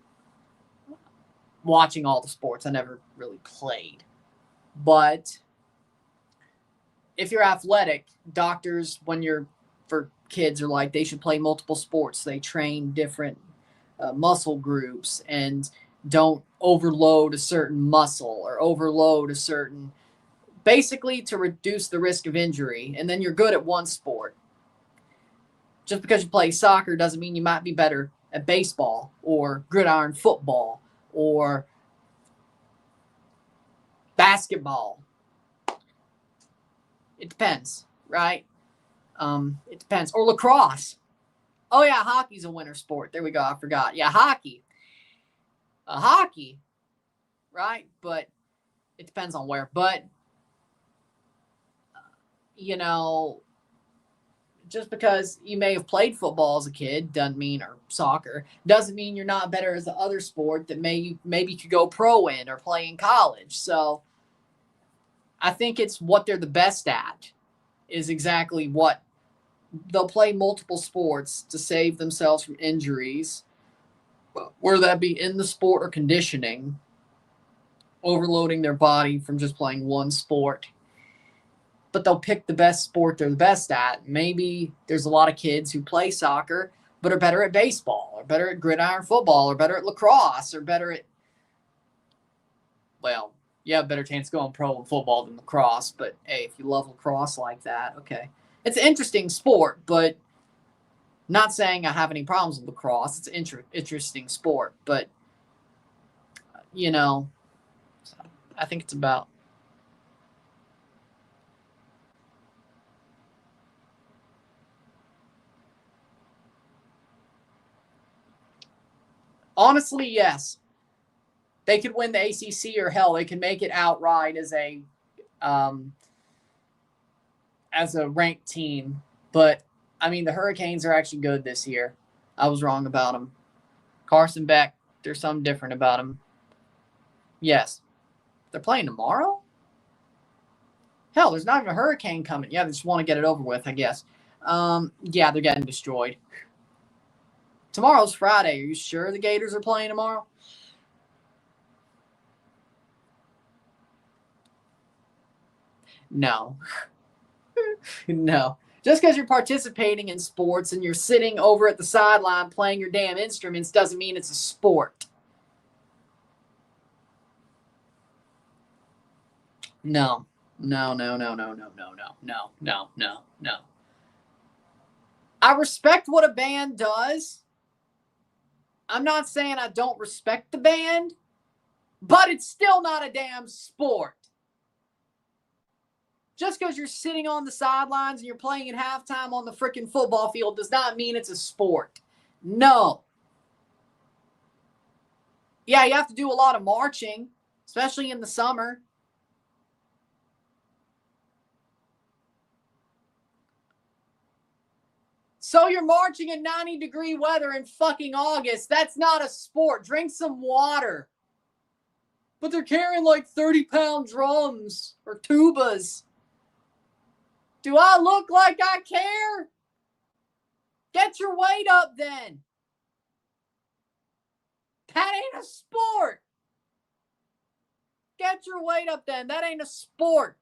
Watching all the sports, I never really played. But if you're athletic, doctors, for kids, are like, they should play multiple sports. They train different muscle groups and don't overload a certain muscle or overload a certain, basically to reduce the risk of injury. And then you're good at one sport. Just because you play soccer doesn't mean you might be better at baseball or gridiron football or basketball. It depends, right? It depends. Or lacrosse. Oh, yeah, hockey's a winter sport. There we go. I forgot. Yeah, hockey. Hockey, right? But it depends on where. But, just because you may have played football as a kid doesn't mean, or soccer, doesn't mean you're not better as the other sport that maybe you could go pro in or play in college. So I think it's what they're the best at is exactly what they'll play multiple sports to save themselves from injuries, whether that be in the sport or conditioning, overloading their body from just playing one sport. But they'll pick the best sport they're the best at. Maybe there's a lot of kids who play soccer but are better at baseball or better at gridiron football or better at lacrosse or better at, well, you have a better chance going pro in football than lacrosse. But hey, if you love lacrosse like that, okay. It's an interesting sport, but not saying I have any problems with lacrosse. It's an interesting sport, but, you know, I think it's about. Honestly, yes. They could win the ACC, or hell, they could make it outright as a ranked team. But I mean, the Hurricanes are actually good this year. I was wrong about them. Carson Beck, there's something different about him. Yes, they're playing tomorrow. Hell, there's not even a hurricane coming. Yeah, they just want to get it over with, I guess. Yeah, they're getting destroyed. Tomorrow's Friday. Are you sure the Gators are playing tomorrow? No. No. Just because you're participating in sports and you're sitting over at the sideline playing your damn instruments doesn't mean it's a sport. No. No. I respect what a band does. I'm not saying I don't respect the band, but it's still not a damn sport. Just because you're sitting on the sidelines and you're playing at halftime on the freaking football field does not mean it's a sport. No. Yeah, you have to do a lot of marching, especially in the summer. So you're marching in 90-degree weather in fucking August. That's not a sport. Drink some water. But they're carrying like 30-pound drums or tubas. Do I look like I care? Get your weight up then. That ain't a sport. Get your weight up then. That ain't a sport.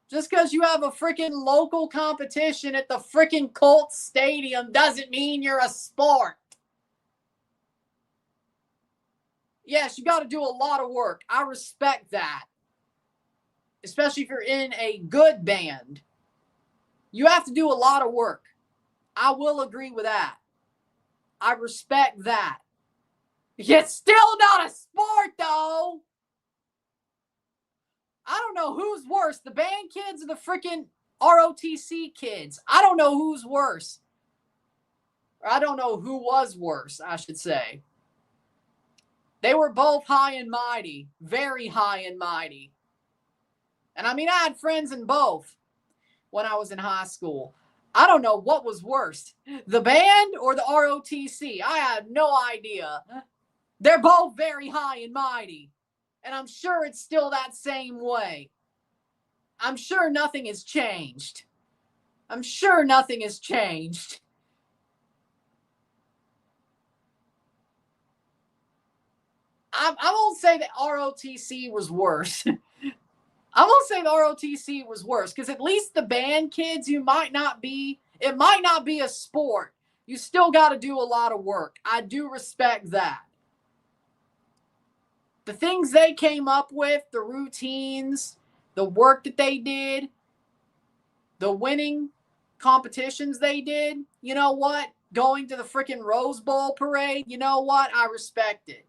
Just because you have a freaking local competition at the freaking Colts Stadium doesn't mean you're a sport. Yes, you got to do a lot of work. I respect that. Especially if you're in a good band. You have to do a lot of work. I will agree with that. I respect that. It's still not a sport, though. I don't know who's worse, the band kids or the freaking ROTC kids. I don't know who's worse. Or I don't know who was worse, I should say. They were both high and mighty, very high and mighty. And I mean, I had friends in both when I was in high school. I don't know what was worse, the band or the ROTC. I have no idea. They're both very high and mighty. And I'm sure it's still that same way. I'm sure nothing has changed. I'm sure nothing has changed. I won't say that ROTC was worse. I won't say the ROTC was worse because at least the band kids, it might not be a sport. You still got to do a lot of work. I do respect that. The things they came up with, the routines, the work that they did, the winning competitions they did, you know what? Going to the freaking Rose Bowl parade, you know what? I respect it.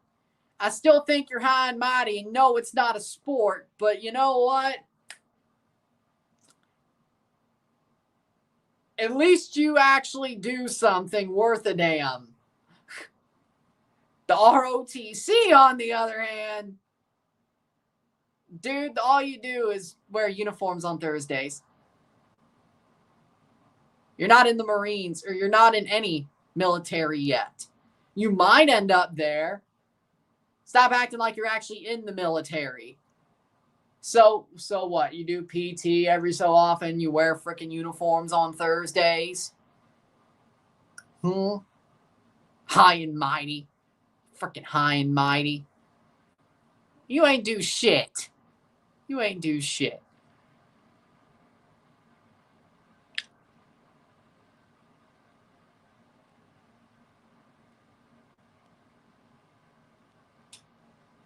I still think you're high and mighty, and no, it's not a sport, but you know what? At least you actually do something worth a damn. The ROTC, on the other hand, dude, all you do is wear uniforms on Thursdays. You're not in the Marines, or you're not in any military yet. You might end up there. Stop acting like you're actually in the military. So what? You do PT every so often. You wear freaking uniforms on Thursdays. High and mighty. Freaking high and mighty. You ain't do shit. You ain't do shit.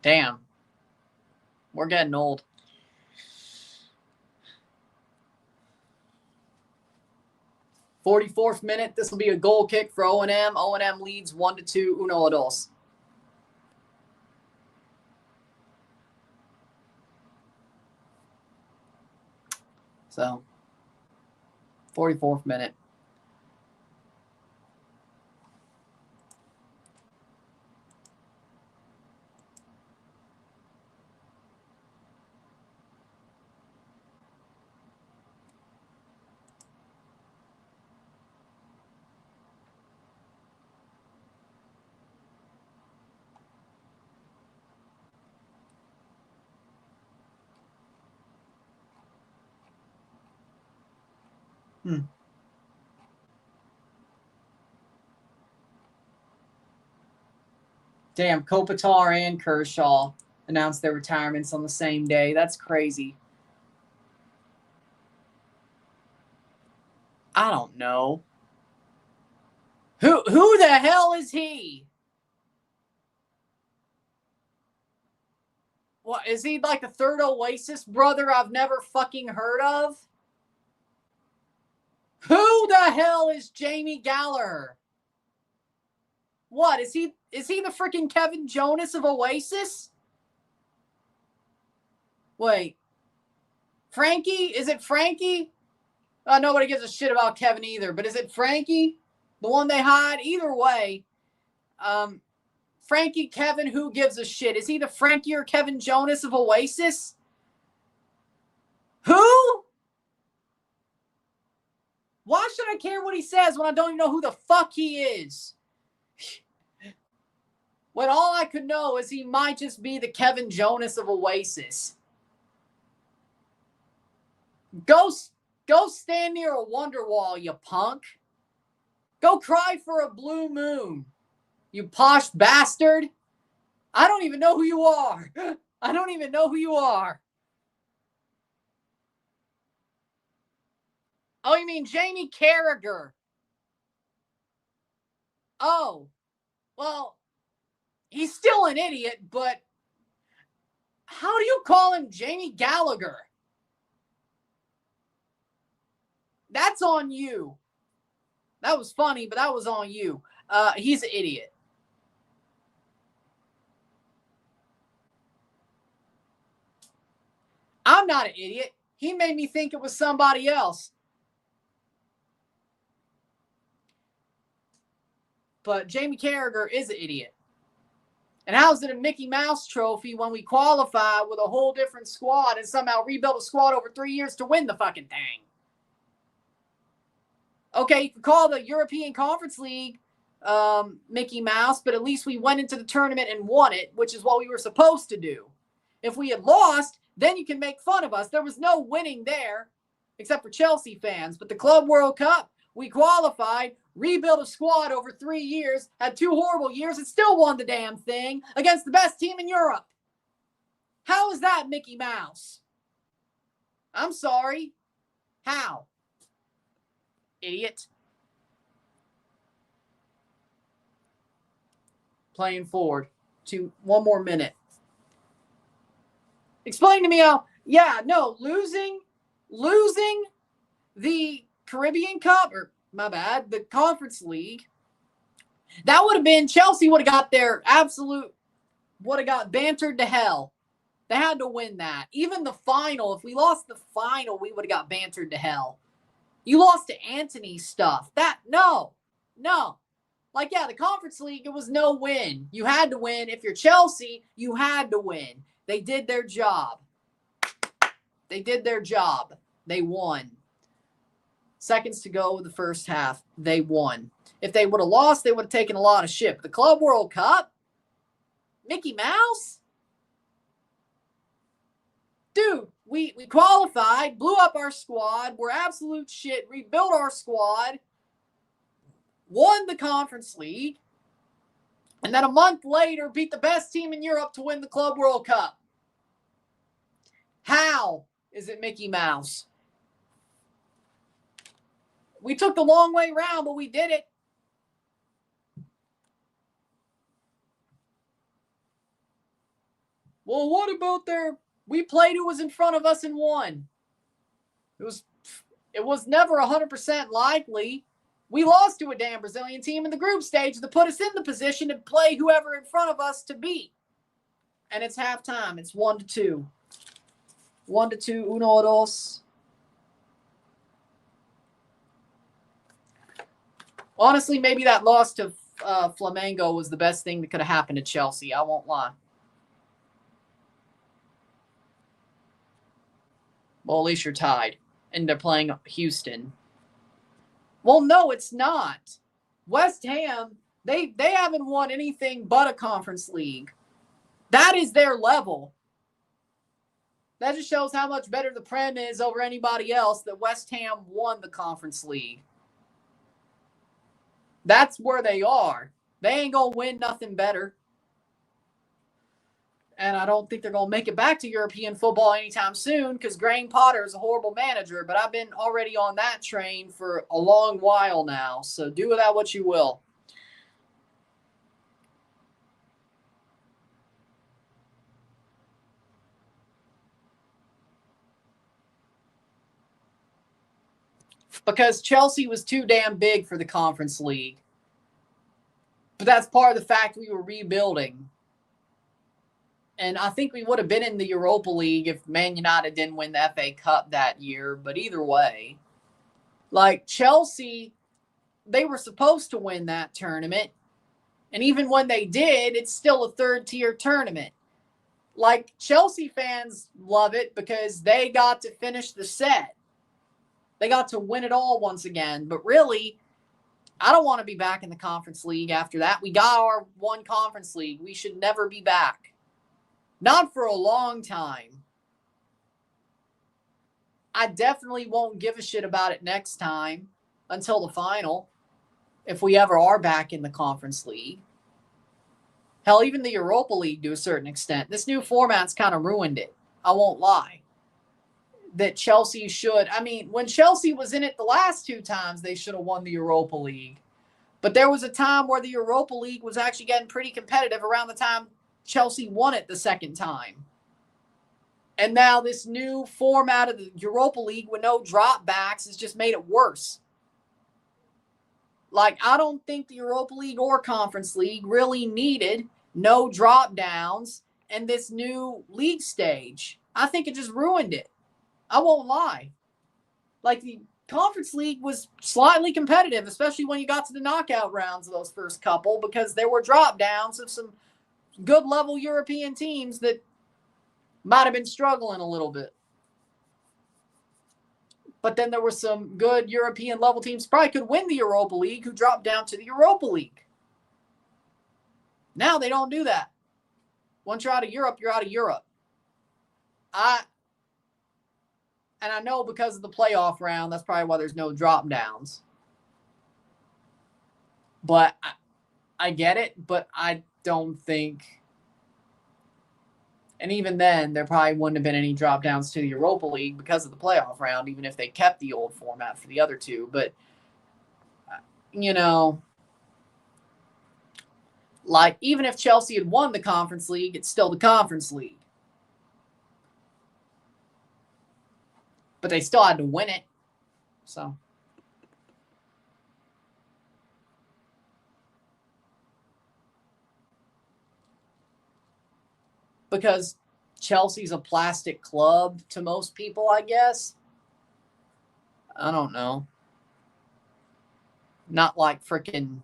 Damn. We're getting old. 44th minute. This will be a goal kick for O&M. O&M leads 1-2. 1-2. So, 44th minute. Damn, Kopitar and Kershaw announced their retirements on the same day. That's crazy. I don't know. Who the hell is he? What, is he like the third Oasis brother I've never fucking heard of? Who the hell is Jamie Gallagher? What, is he the freaking Kevin Jonas of Oasis? Wait. Frankie? Is it Frankie? Nobody gives a shit about Kevin either, but is it Frankie? The one they hide? Either way. Frankie, Kevin, who gives a shit? Is he the Frankie or Kevin Jonas of Oasis? Who? Why should I care what he says when I don't even know who the fuck he is? When all I could know is he might just be the Kevin Jonas of Oasis. Go stand near a wonder wall, you punk. Go cry for a blue moon, you posh bastard. I don't even know who you are. I don't even know who you are. Oh, you mean Jamie Carragher? Oh, well, he's still an idiot, but how do you call him Jamie Gallagher? That's on you. That was funny, but that was on you. He's an idiot. I'm not an idiot. He made me think it was somebody else. But Jamie Carragher is an idiot. And how's it a Mickey Mouse trophy when we qualify with a whole different squad and somehow rebuild a squad over 3 years to win the fucking thing? Okay, you can call the European Conference League Mickey Mouse, but at least we went into the tournament and won it, which is what we were supposed to do. If we had lost, then you can make fun of us. There was no winning there, except for Chelsea fans. But the Club World Cup, we qualified, rebuilt a squad over 3 years, had 2 horrible years, and still won the damn thing against the best team in Europe. How is that Mickey Mouse? I'm sorry. How? Idiot. Playing forward to 1 more minute. Explain to me how, losing the Caribbean Cup, or my bad, the Conference League, that would have been, Chelsea would have got their would have got bantered to hell. They had to win that. Even the final, if we lost the final, we would have got bantered to hell. You lost to Anthony's stuff. No. Like, yeah, the Conference League, it was no win. You had to win. If you're Chelsea, you had to win. They did their job. They won. Seconds to go with the first half. They won. If they would have lost, they would have taken a lot of shit. The Club World Cup? Mickey Mouse? Dude, we qualified, blew up our squad, we're absolute shit, rebuilt our squad, won the Conference League, and then a month later beat the best team in Europe to win the Club World Cup. How is it Mickey Mouse? We took the long way around, but we did it. Well, what about we played who was in front of us and won. It was never 100% likely. We lost to a damn Brazilian team in the group stage that put us in the position to play whoever in front of us to beat. And it's halftime. It's 1-2. 1-2. 1-2. Honestly, maybe that loss to Flamengo was the best thing that could have happened to Chelsea. I won't lie. Well, at least you're tied. And they're playing Houston. Well, no, it's not. West Ham, they haven't won anything but a conference league. That is their level. That just shows how much better the Prem is over anybody else, that West Ham won the conference league. That's where they are. They ain't going to win nothing better. And I don't think they're going to make it back to European football anytime soon because Graham Potter is a horrible manager. But I've been already on that train for a long while now. So do with that what you will. Because Chelsea was too damn big for the Conference League. But that's part of the fact we were rebuilding. And I think we would have been in the Europa League if Man United didn't win the FA Cup that year. But either way, like Chelsea, they were supposed to win that tournament. And even when they did, it's still a third-tier tournament. Like, Chelsea fans love it because they got to finish the set. They got to win it all once again. But really, I don't want to be back in the Conference League after that. We got our one Conference League. We should never be back. Not for a long time. I definitely won't give a shit about it next time until the final, if we ever are back in the Conference League. Hell, even the Europa League to a certain extent. This new format's kind of ruined it. I won't lie. That Chelsea should. I mean, when Chelsea was in it the last two times, they should have won the Europa League. But there was a time where the Europa League was actually getting pretty competitive around the time Chelsea won it the second time. And now this new format of the Europa League with no drop backs has just made it worse. Like, I don't think the Europa League or Conference League really needed no drop downs and this new league stage. I think it just ruined it. I won't lie. Like, the Conference League was slightly competitive, especially when you got to the knockout rounds of those first couple, because there were drop downs of some good level European teams that might have been struggling a little bit. But then there were some good European level teams probably could win the Europa League who dropped down to the Europa League. Now they don't do that. Once you're out of Europe, you're out of Europe. And I know because of the playoff round, that's probably why there's no drop downs. But I get it, but I don't think. And even then, there probably wouldn't have been any drop downs to the Europa League because of the playoff round, even if they kept the old format for the other two. But, you know, like, even if Chelsea had won the Conference League, it's still the Conference League. But they still had to win it. So. Because Chelsea's a plastic club to most people, I guess. I don't know. Not like freaking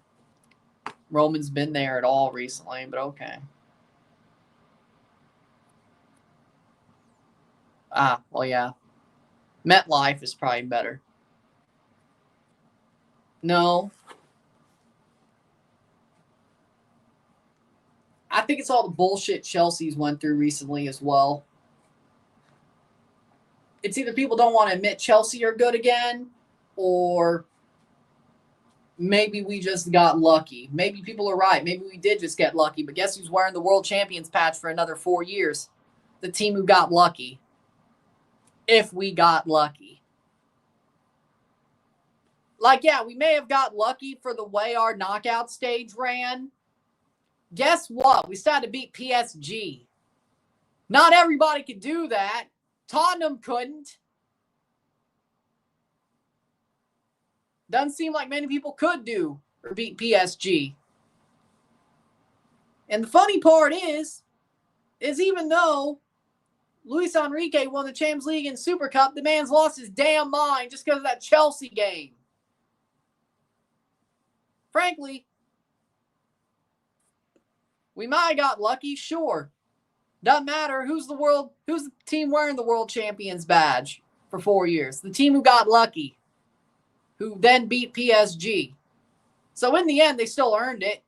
Roman's been there at all recently, but okay. Well, yeah. MetLife is probably better. No. I think it's all the bullshit Chelsea's went through recently as well. It's either people don't want to admit Chelsea are good again, or maybe we just got lucky. Maybe people are right. Maybe we did just get lucky. But guess who's wearing the World Champions patch for another 4 years? The team who got lucky. If we got lucky. Like, yeah, we may have got lucky for the way our knockout stage ran. Guess what? We started to beat PSG. Not everybody could do that. Tottenham couldn't. Doesn't seem like many people could do or beat PSG. And the funny part is even though Luis Enrique won the Champions League and Super Cup, the man's lost his damn mind just because of that Chelsea game. Frankly, we might have got lucky, sure. Doesn't matter who's the team wearing the world champions badge for 4 years. The team who got lucky, who then beat PSG. So in the end, they still earned it.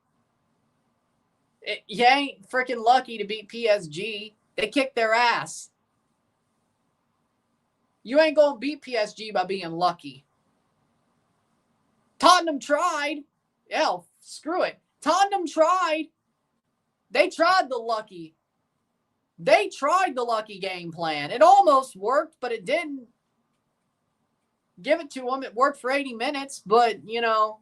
You ain't freaking lucky to beat PSG. They kicked their ass. You ain't going to beat PSG by being lucky. Tottenham tried. Hell, screw it. Tottenham tried. They tried the lucky. They tried the lucky game plan. It almost worked, but it didn't. Give it to them. It worked for 80 minutes, but, you know.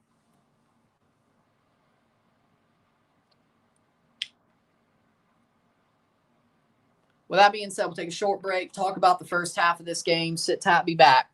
With that being said, we'll take a short break, talk about the first half of this game. Sit tight, be back.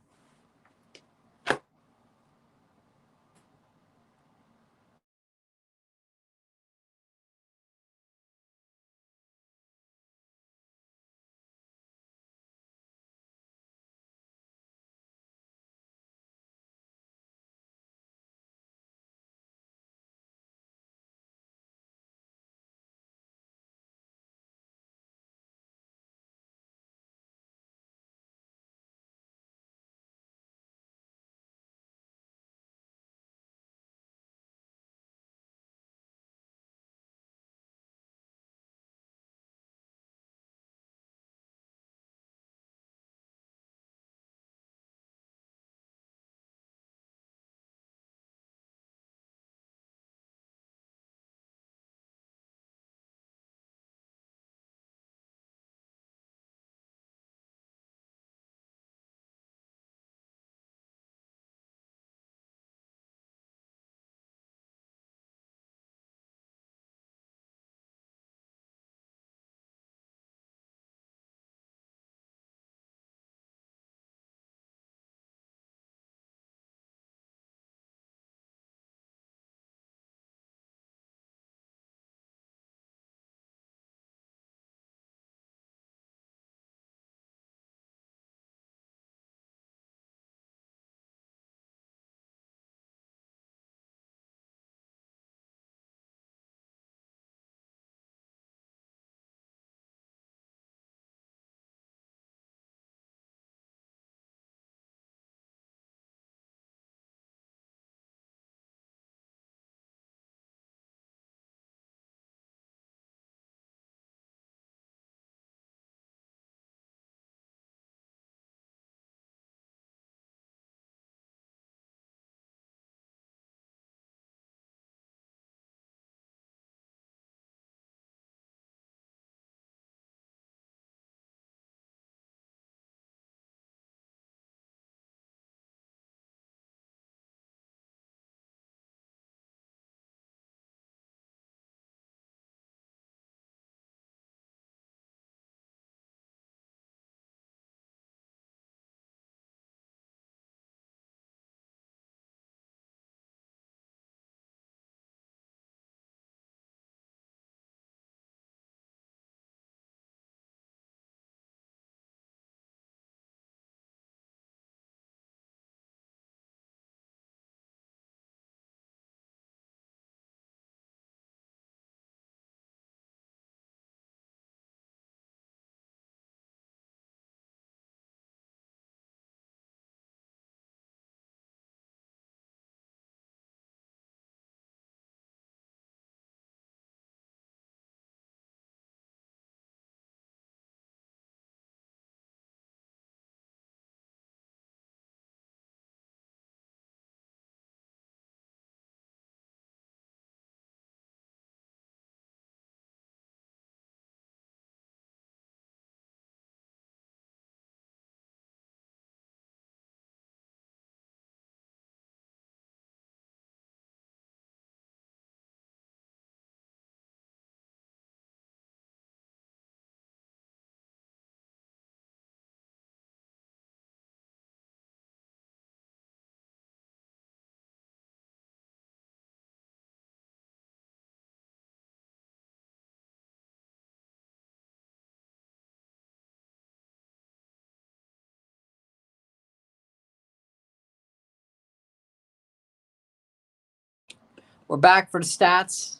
We're back for the stats.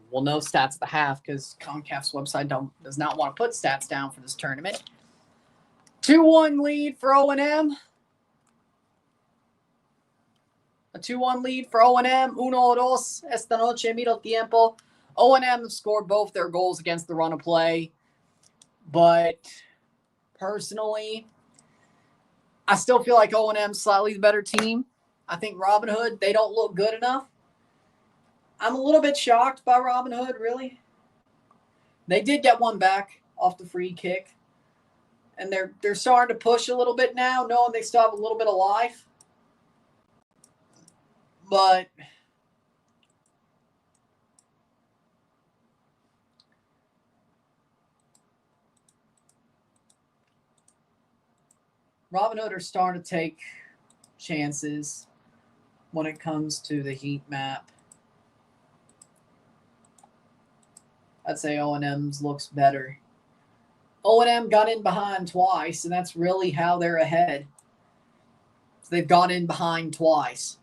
Well, no stats at the half because CONCACAF's website does not want to put stats down for this tournament. 2-1 lead for O&M. A 2-1 lead for O&M. 1-2 esta noche, miro tiempo. O&M have scored both their goals against the run of play. But personally, I still feel like O&M's slightly the better team. I think Robinhood, they don't look good enough. I'm a little bit shocked by Robinhood, really. They did get one back off the free kick. And they're starting to push a little bit now, knowing they still have a little bit of life. But Robinhood are starting to take chances when it comes to the heat map. I'd say O&M's looks better. O&M got in behind twice, and that's really how they're ahead. So they've got in behind twice.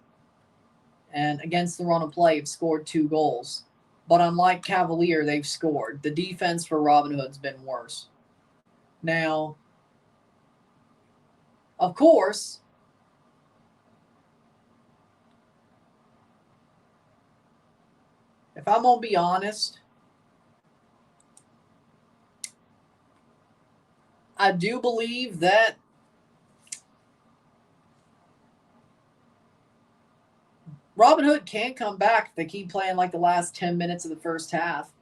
And against the run of play, have scored 2 goals. But unlike Cavalier, they've scored. The defense for Robinhood's been worse. Now, of course, if I'm going to be honest, I do believe that Robinhood can come back if they keep playing like the last 10 minutes of the first half.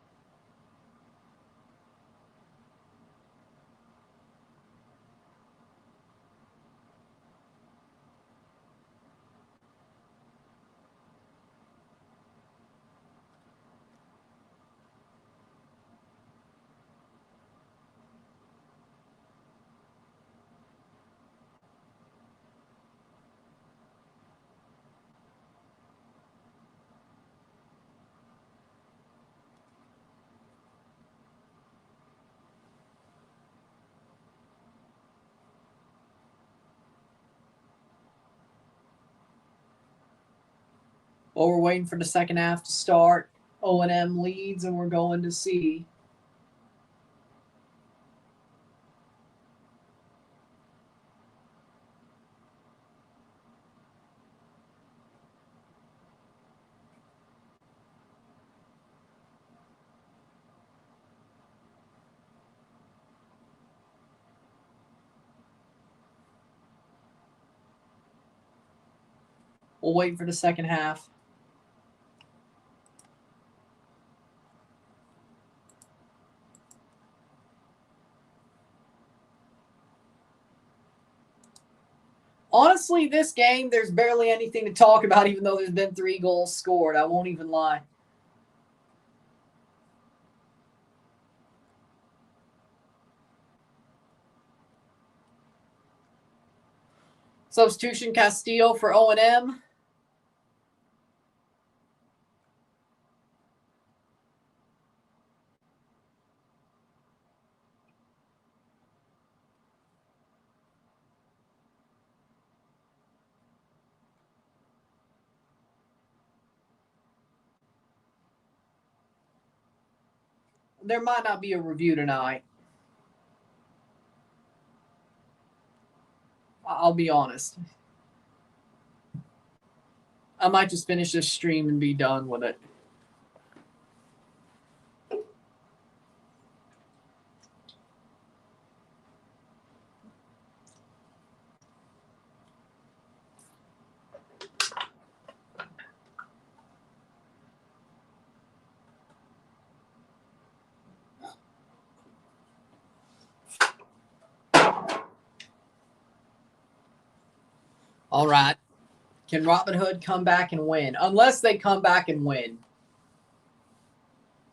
Well, we're waiting for the second half to start. O&M leads, and we're going to see. We'll wait for the second half. Honestly, this game, there's barely anything to talk about, even though there's been 3 goals scored. I won't even lie. Substitution Castillo for O&M. There might not be a review tonight. I'll be honest. I might just finish this stream and be done with it. All right. Can Robinhood come back and win? Unless they come back and win.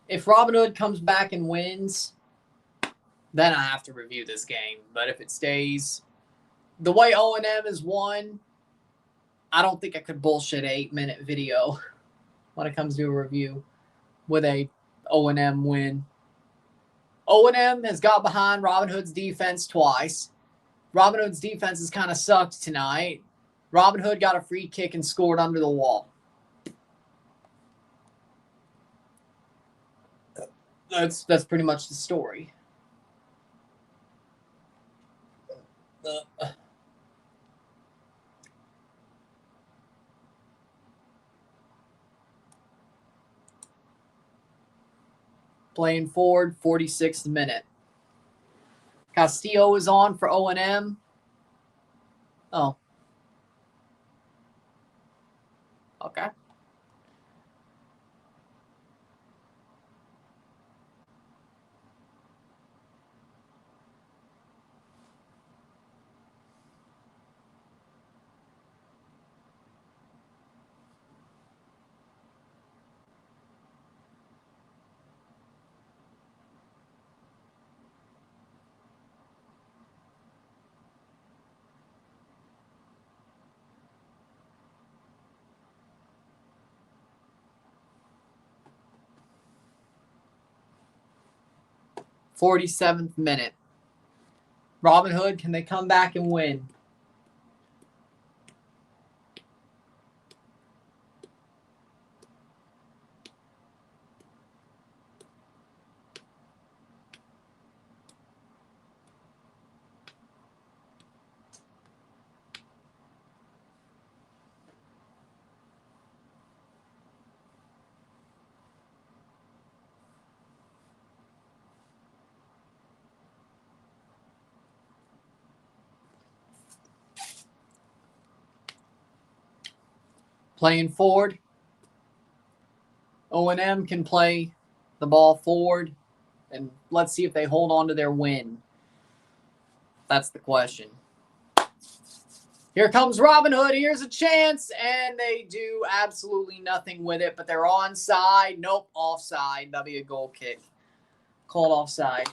If Robinhood comes back and wins, then I have to review this game. But if it stays the way O&M has won, I don't think I could bullshit an 8-minute video when it comes to a review with a O&M win. O&M has got behind Robinhood's defense twice. Robinhood's defense has kind of sucked tonight. Robinhood got a free kick and scored under the wall. That's pretty much the story. Playing forward, 46th minute. Castillo is on for O&M. Oh. Okay. .47th minute. Robinhood, can they come back and win? Playing forward. O&M can play the ball forward, and let's see if they hold on to their win. That's the question. Here comes Robinhood. Here's a chance, and they do absolutely nothing with it, but they're onside. Nope, offside. That'll be a goal kick. Called offside.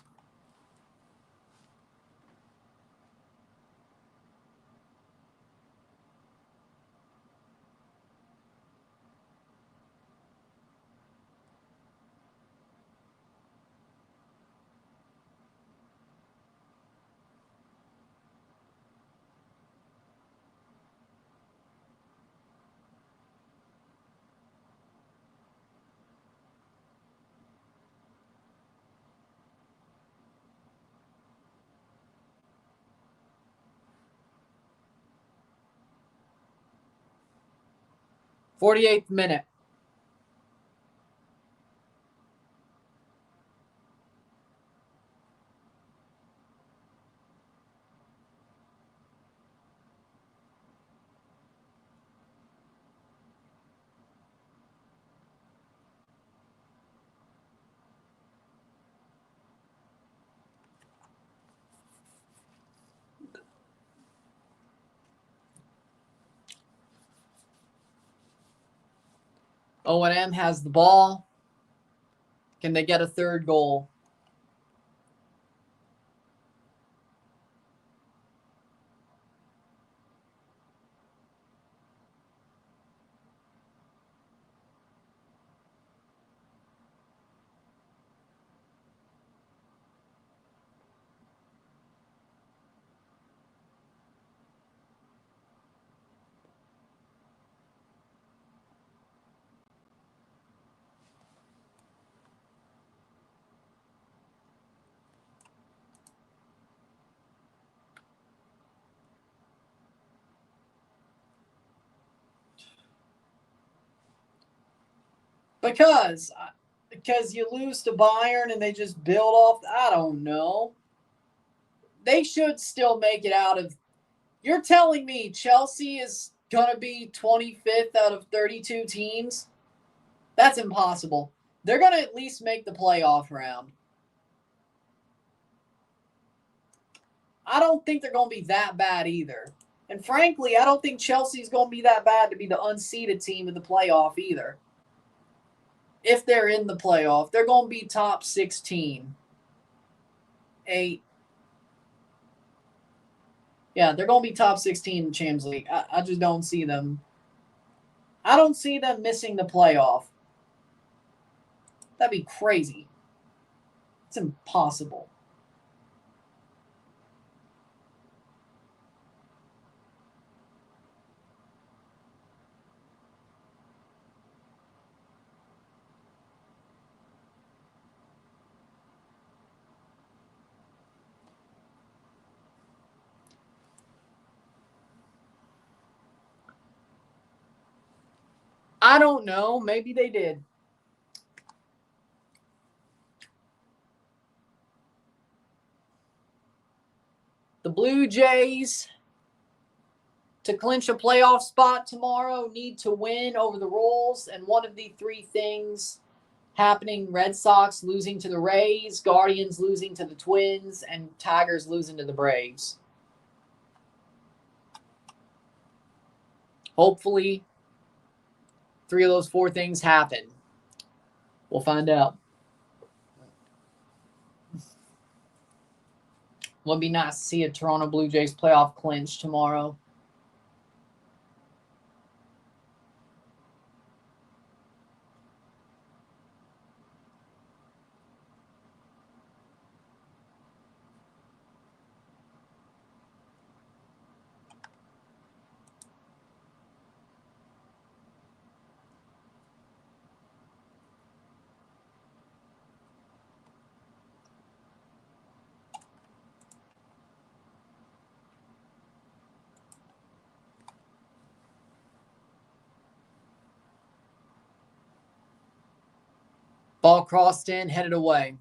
.48th minute. O&M has the ball. Can they get a third goal? Because you lose to Bayern and they just build off. I don't know. They should still make it out of. You're telling me Chelsea is going to be 25th out of 32 teams? That's impossible. They're going to at least make the playoff round. I don't think they're going to be that bad either. And frankly, I don't think Chelsea's going to be that bad to be the unseeded team in the playoff either. If they're in the playoff, they're going to be top 16. 8. Yeah, they're going to be top 16 in the Champions League. I just don't see them. I don't see them missing the playoff. That'd be crazy. It's impossible. I don't know. Maybe they did. The Blue Jays, to clinch a playoff spot tomorrow, need to win over the Royals, and one of the three things happening: Red Sox losing to the Rays, Guardians losing to the Twins, and Tigers losing to the Braves. Hopefully, three of those four things happen. We'll find out. Would be nice to see a Toronto Blue Jays playoff clinch tomorrow. Ball crossed in, headed away.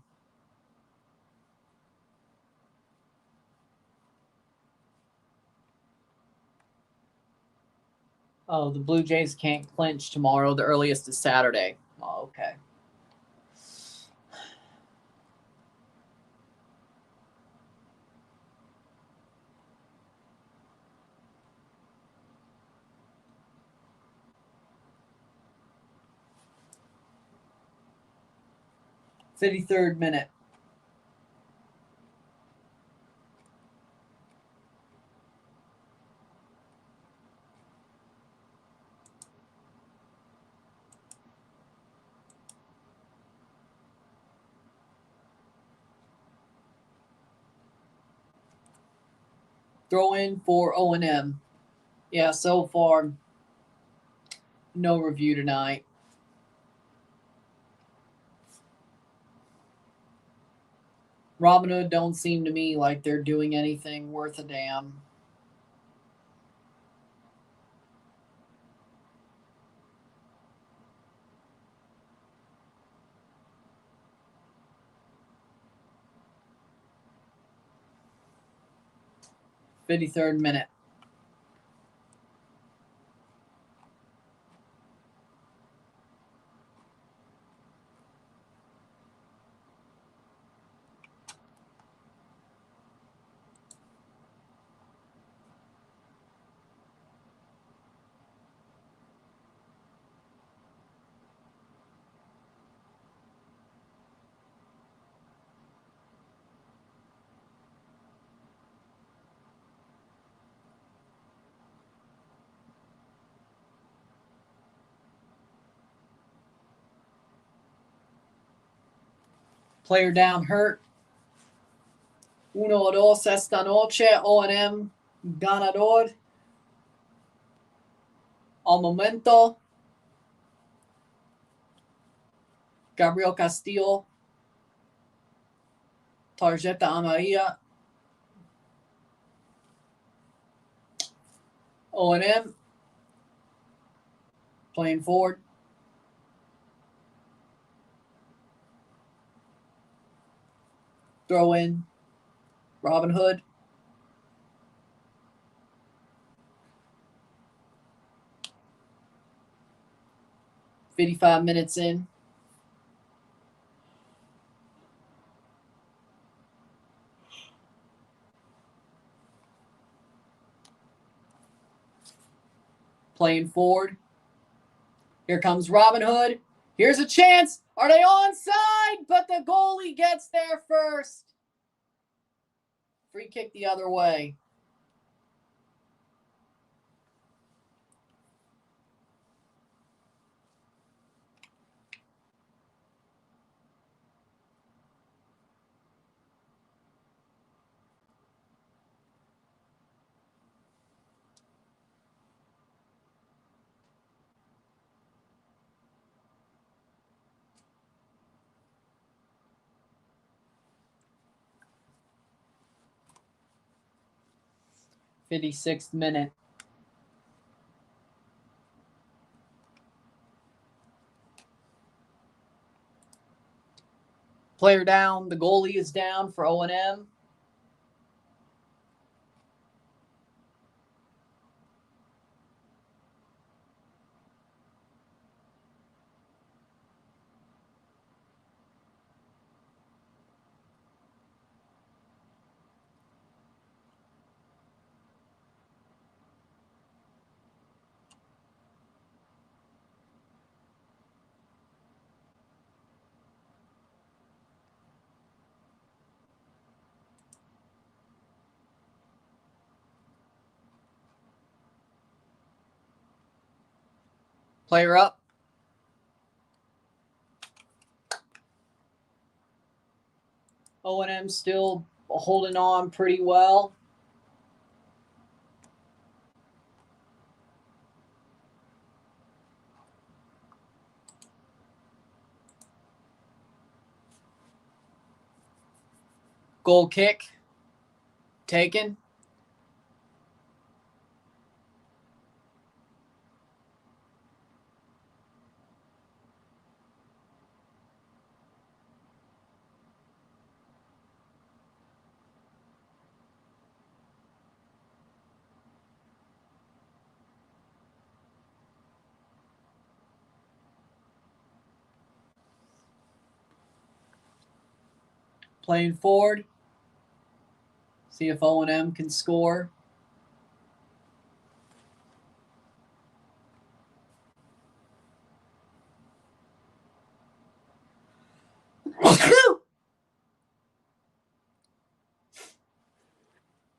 Oh, the Blue Jays can't clinch tomorrow. The earliest is Saturday. Oh, okay. $53rd minute. Throw in for O&M. Yeah, so far, no review tonight. Robinhood don't seem to me like they're doing anything worth a damn. $53rd minute. Player down hurt. 1-2 esta noche. O&M ganador. Al momento, Gabriel Castillo. Tarjeta amarilla. O&M playing forward. Throw in Robinhood. $55 minutes in. Playing forward. Here comes Robinhood. Here's a chance. Are they onside? But the goalie gets there first. Free kick the other way. $56th minute. Player down. The goalie is down for O&M. Player up. O&M still holding on pretty well. Goal kick. Taken. Playing forward. See if O&M can score.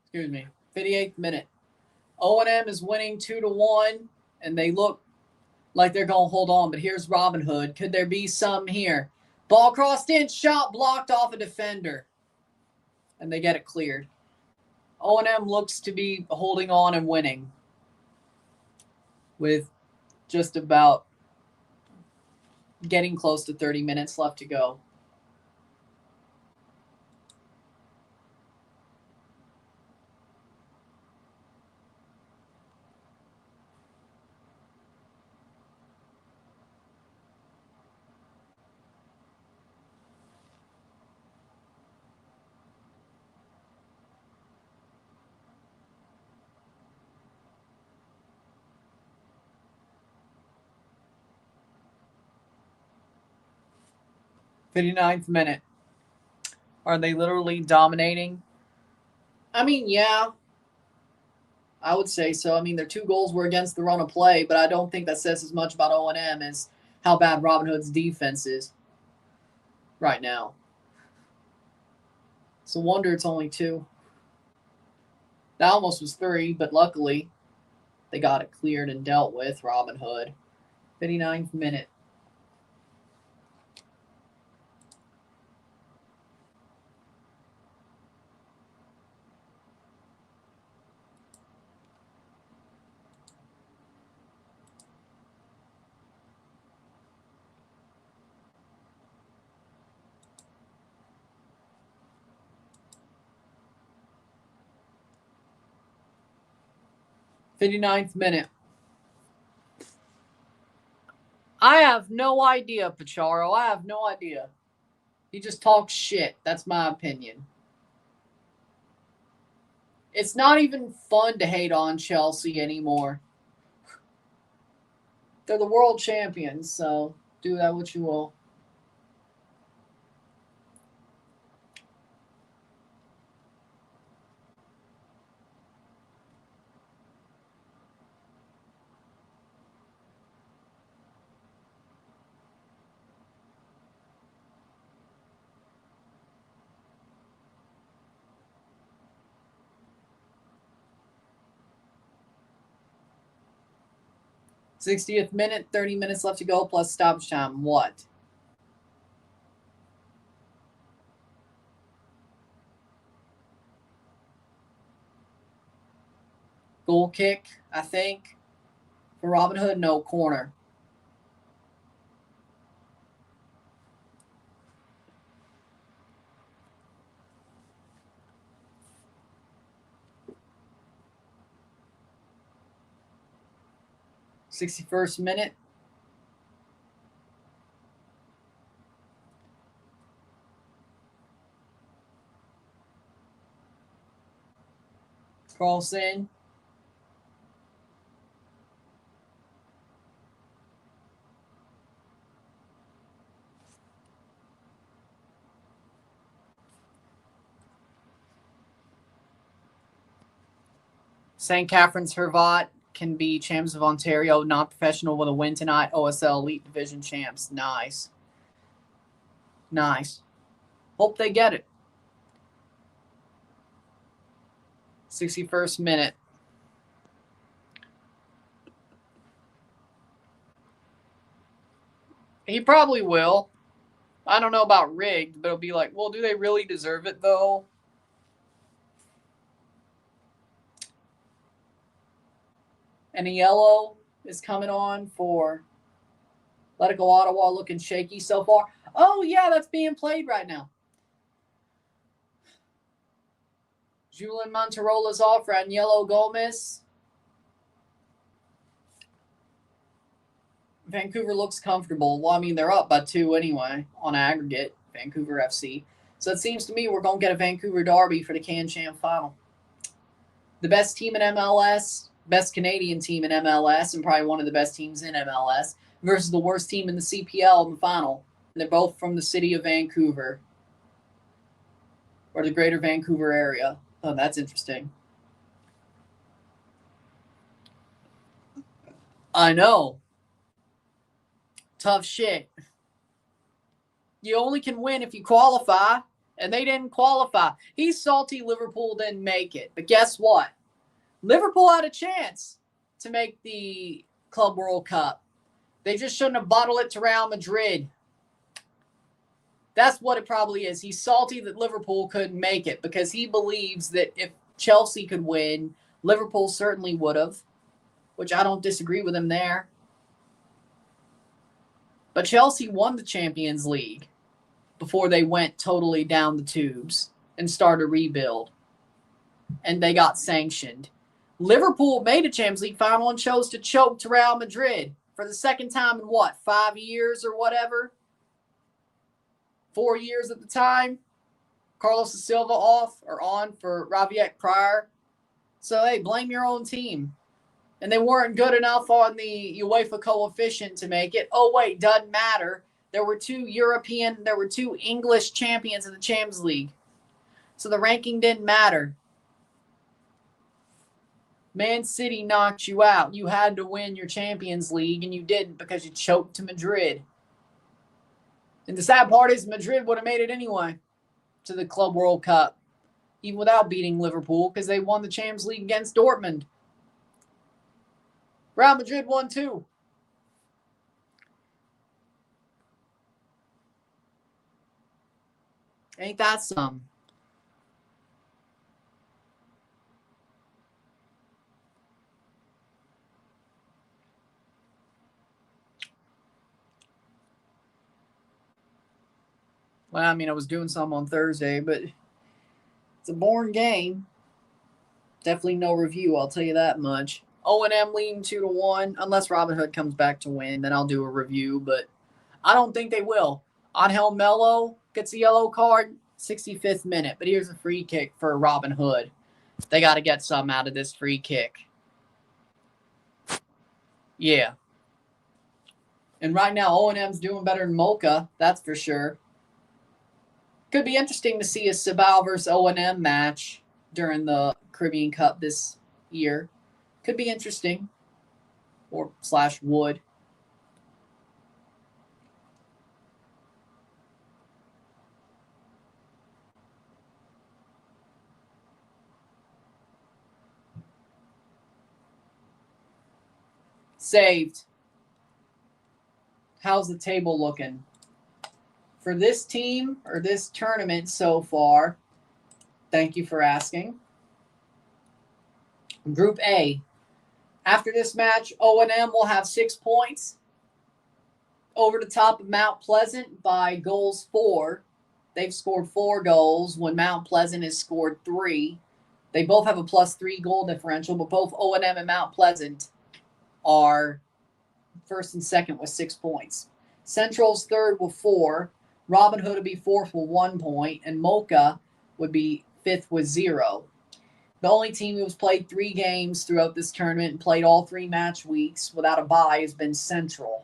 Excuse me. 58th minute. O&M is winning 2-1, and they look like they're going to hold on. But here's Robinhood. Could there be some here? Ball crossed in, shot blocked off a defender. And they get it cleared. O&M looks to be holding on and winning with just about getting close to 30 minutes left to go. '59th minute. Are they literally dominating? I mean, yeah. I would say so. I mean, their 2 goals were against the run of play, but I don't think that says as much about O&M as how bad Robinhood's defense is right now. It's a wonder it's only 2. That almost was 3, but luckily they got it cleared and dealt with, Robinhood. 59th minute. '59th minute. I have no idea, Pacharo. I have no idea. He just talks shit. That's my opinion. It's not even fun to hate on Chelsea anymore. They're the world champions, so do that what you will. '60th minute, 30 minutes left to go plus stoppage time. What? Goal kick, I think. For Robinhood, no, corner. '61st minute. Carlson. St. Catherine's Hervat can be champs of Ontario, non-professional with a win tonight. OSL Elite Division champs. Nice. Nice. Hope they get it. 61st minute. He probably will. I don't know about rigged, but it'll be like, well, do they really deserve it, though? And a yellow is coming on for Let It Go Ottawa, looking shaky so far. Oh, yeah, that's being played right now. Julian Monterola's off, Raniello Gomez. Vancouver looks comfortable. Well, I mean, they're up by 2 anyway on aggregate, Vancouver FC. So it seems to me we're going to get a Vancouver derby for the CAN-Champ final. The best team in MLS, best Canadian team in MLS, and probably one of the best teams in MLS, versus the worst team in the CPL in the final. And they're both from the city of Vancouver, or the greater Vancouver area. Oh, that's interesting. I know. Tough shit. You only can win if you qualify, and they didn't qualify. He's salty Liverpool didn't make it. But guess what? Liverpool had a chance to make the Club World Cup. They just shouldn't have bottled it to Real Madrid. That's what it probably is. He's salty that Liverpool couldn't make it because he believes that if Chelsea could win, Liverpool certainly would have, which I don't disagree with him there. But Chelsea won the Champions League before they went totally down the tubes and started a rebuild. And they got sanctioned. Liverpool made a Champions League final and chose to choke to Real Madrid for the second time in 5 years or whatever? 4 years at the time. Carlos Silva off or on for Javier Prior. So, hey, blame your own team. And they weren't good enough on the UEFA coefficient to make it. Oh, wait, doesn't matter. There were 2 English champions in the Champions League. So the ranking didn't matter. Man City knocked you out. You had to win your Champions League, and you didn't because you choked to Madrid. And the sad part is Madrid would have made it anyway to the Club World Cup, even without beating Liverpool, because they won the Champions League against Dortmund. Real Madrid won too. Ain't that some? Well, I mean, I was doing some on Thursday, but it's a boring game. Definitely no review, I'll tell you that much. O&M leading 2-1. Unless Robinhood comes back to win, then I'll do a review, but I don't think they will. Angel Melo gets a yellow card, 65th minute. But here's a free kick for Robinhood. They got to get some out of this free kick. Yeah. And right now, O&M's doing better than Mocha, that's for sure. Could be interesting to see a Sabal versus O&M match during the Caribbean Cup this year. Could be interesting. Or / would. Saved. How's the table looking? For this team or this tournament so far, thank you for asking. Group A. After this match, O&M will have 6 points over the top of Mount Pleasant by goals 4. They've scored 4 goals when Mount Pleasant has scored 3. They both have a +3 goal differential, but both O&M and Mount Pleasant are first and second with 6 points. Central's third with 4. Robinhood would be fourth with 1 point, and Mocha would be fifth with 0. The only team who's played 3 games throughout this tournament and played all 3 match weeks without a bye has been Central.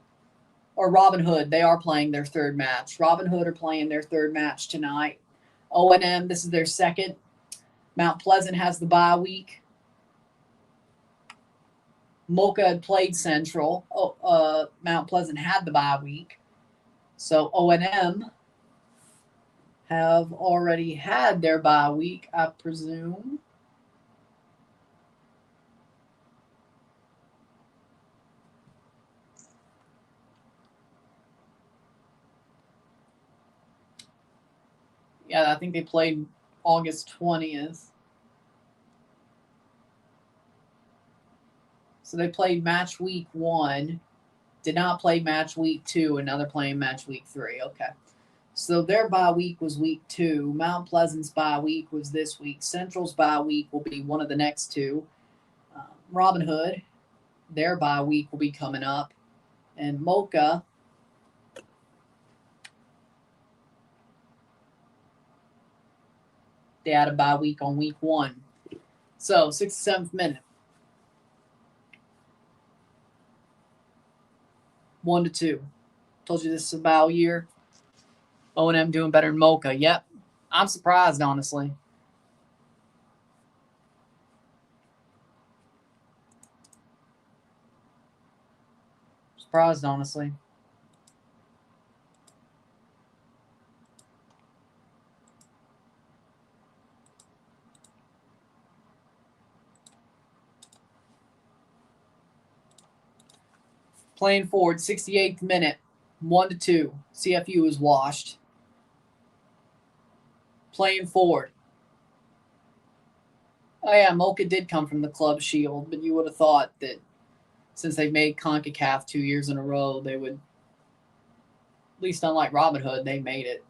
Or Robinhood, they are playing their 3rd match. Robinhood are playing their 3rd match tonight. O&M, this is their 2nd. Mount Pleasant has the bye week. Mocha had played Central. Mount Pleasant had the bye week. So O&M have already had their bye week, I presume. Yeah, I think they played August 20th. So they played match week 1, did not play match week 2, and now they're playing match week 3. Okay. So their bye week was week 2. Mount Pleasant's bye week was this week. Central's bye week will be one of the next 2. Robinhood, their bye week will be coming up. And Mocha, they had a bye week on week 1. So 67th minute. 1-2. Told you this is a bow year. O&M doing better than Mocha. Yep. I'm surprised, honestly. Surprised, honestly. Playing forward, 68th minute, 1-2. CFU is washed. Playing forward. Oh yeah, Mocha did come from the Club Shield, but you would have thought that since they've made CONCACAF 2 years in a row, they would, at least unlike Robinhood, they made it.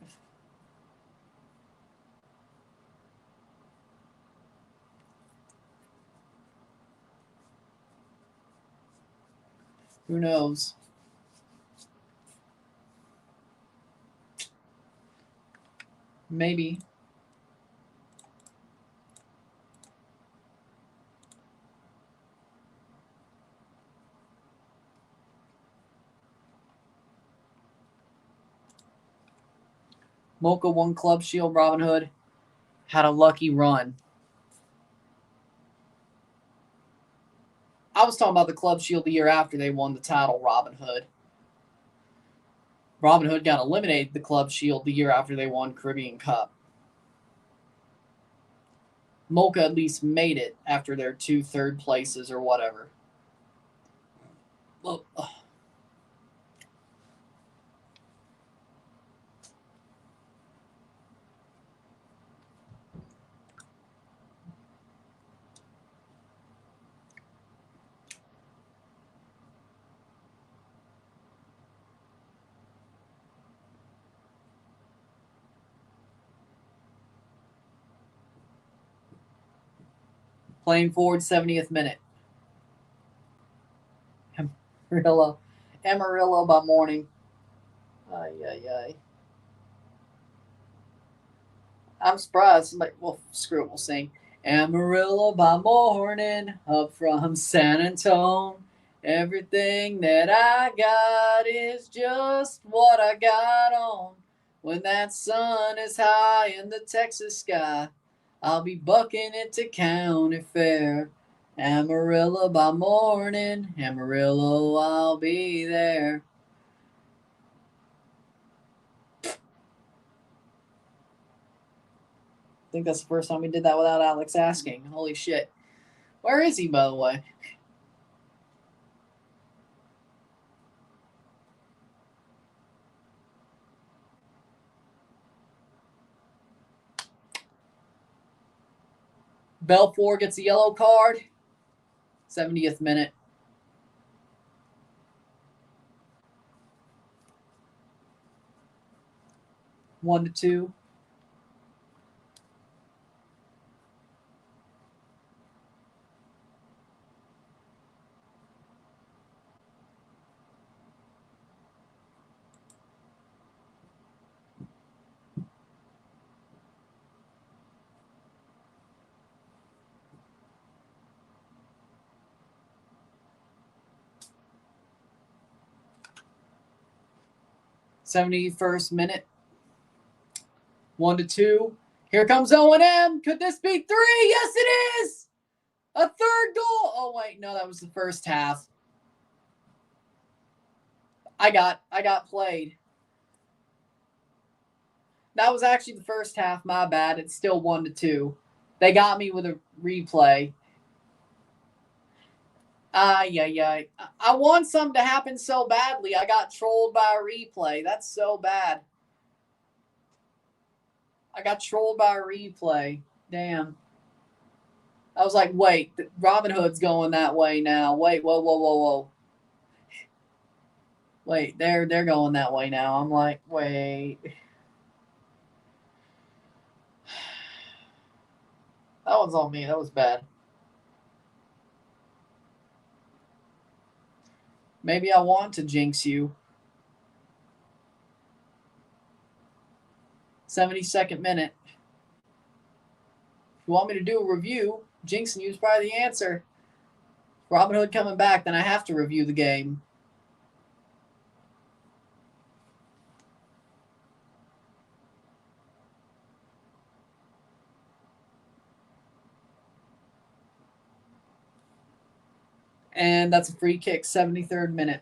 Who knows? Maybe. Mocha won Club Shield. Robinhood had a lucky run. I was talking about the Club Shield the year after they won the title, Robinhood. Robinhood got eliminated the Club Shield the year after they won Caribbean Cup. Mocha at least made it after their 2 third places or whatever. Well, playing forward, 70th minute. Amarillo by morning. Ay, ay, ay. I'm surprised. Somebody, well, screw it, we'll sing. Amarillo by morning, up from San Antone. Everything that I got is just what I got on. When that sun is high in the Texas sky, I'll be bucking it to county fair. Amarillo by morning, Amarillo, I'll be there. I think that's the first time we did that without Alex asking. Holy shit. Where is he, by the way? Belfour gets a yellow card. 70th minute. One to two. 71st minute. 1-2. Here comes O&M. Could this be 3? Yes, it is. A third goal. Oh, wait. No, that was the first half. I got played. That was actually the first half. My bad. It's still 1-2. They got me with a replay. Yeah. I want something to happen so badly. I got trolled by a replay. That's so bad. I got trolled by a replay. Damn. I was like, wait, Robinhood's going that way now. Wait, whoa. Wait, they're going that way now. I'm like, wait. That one's on me. That was bad. Maybe I want to jinx you. 72nd minute. If you want me to do a review, jinxing you is probably the answer. Robinhood coming back, then I have to review the game. And that's a free kick, 73rd minute.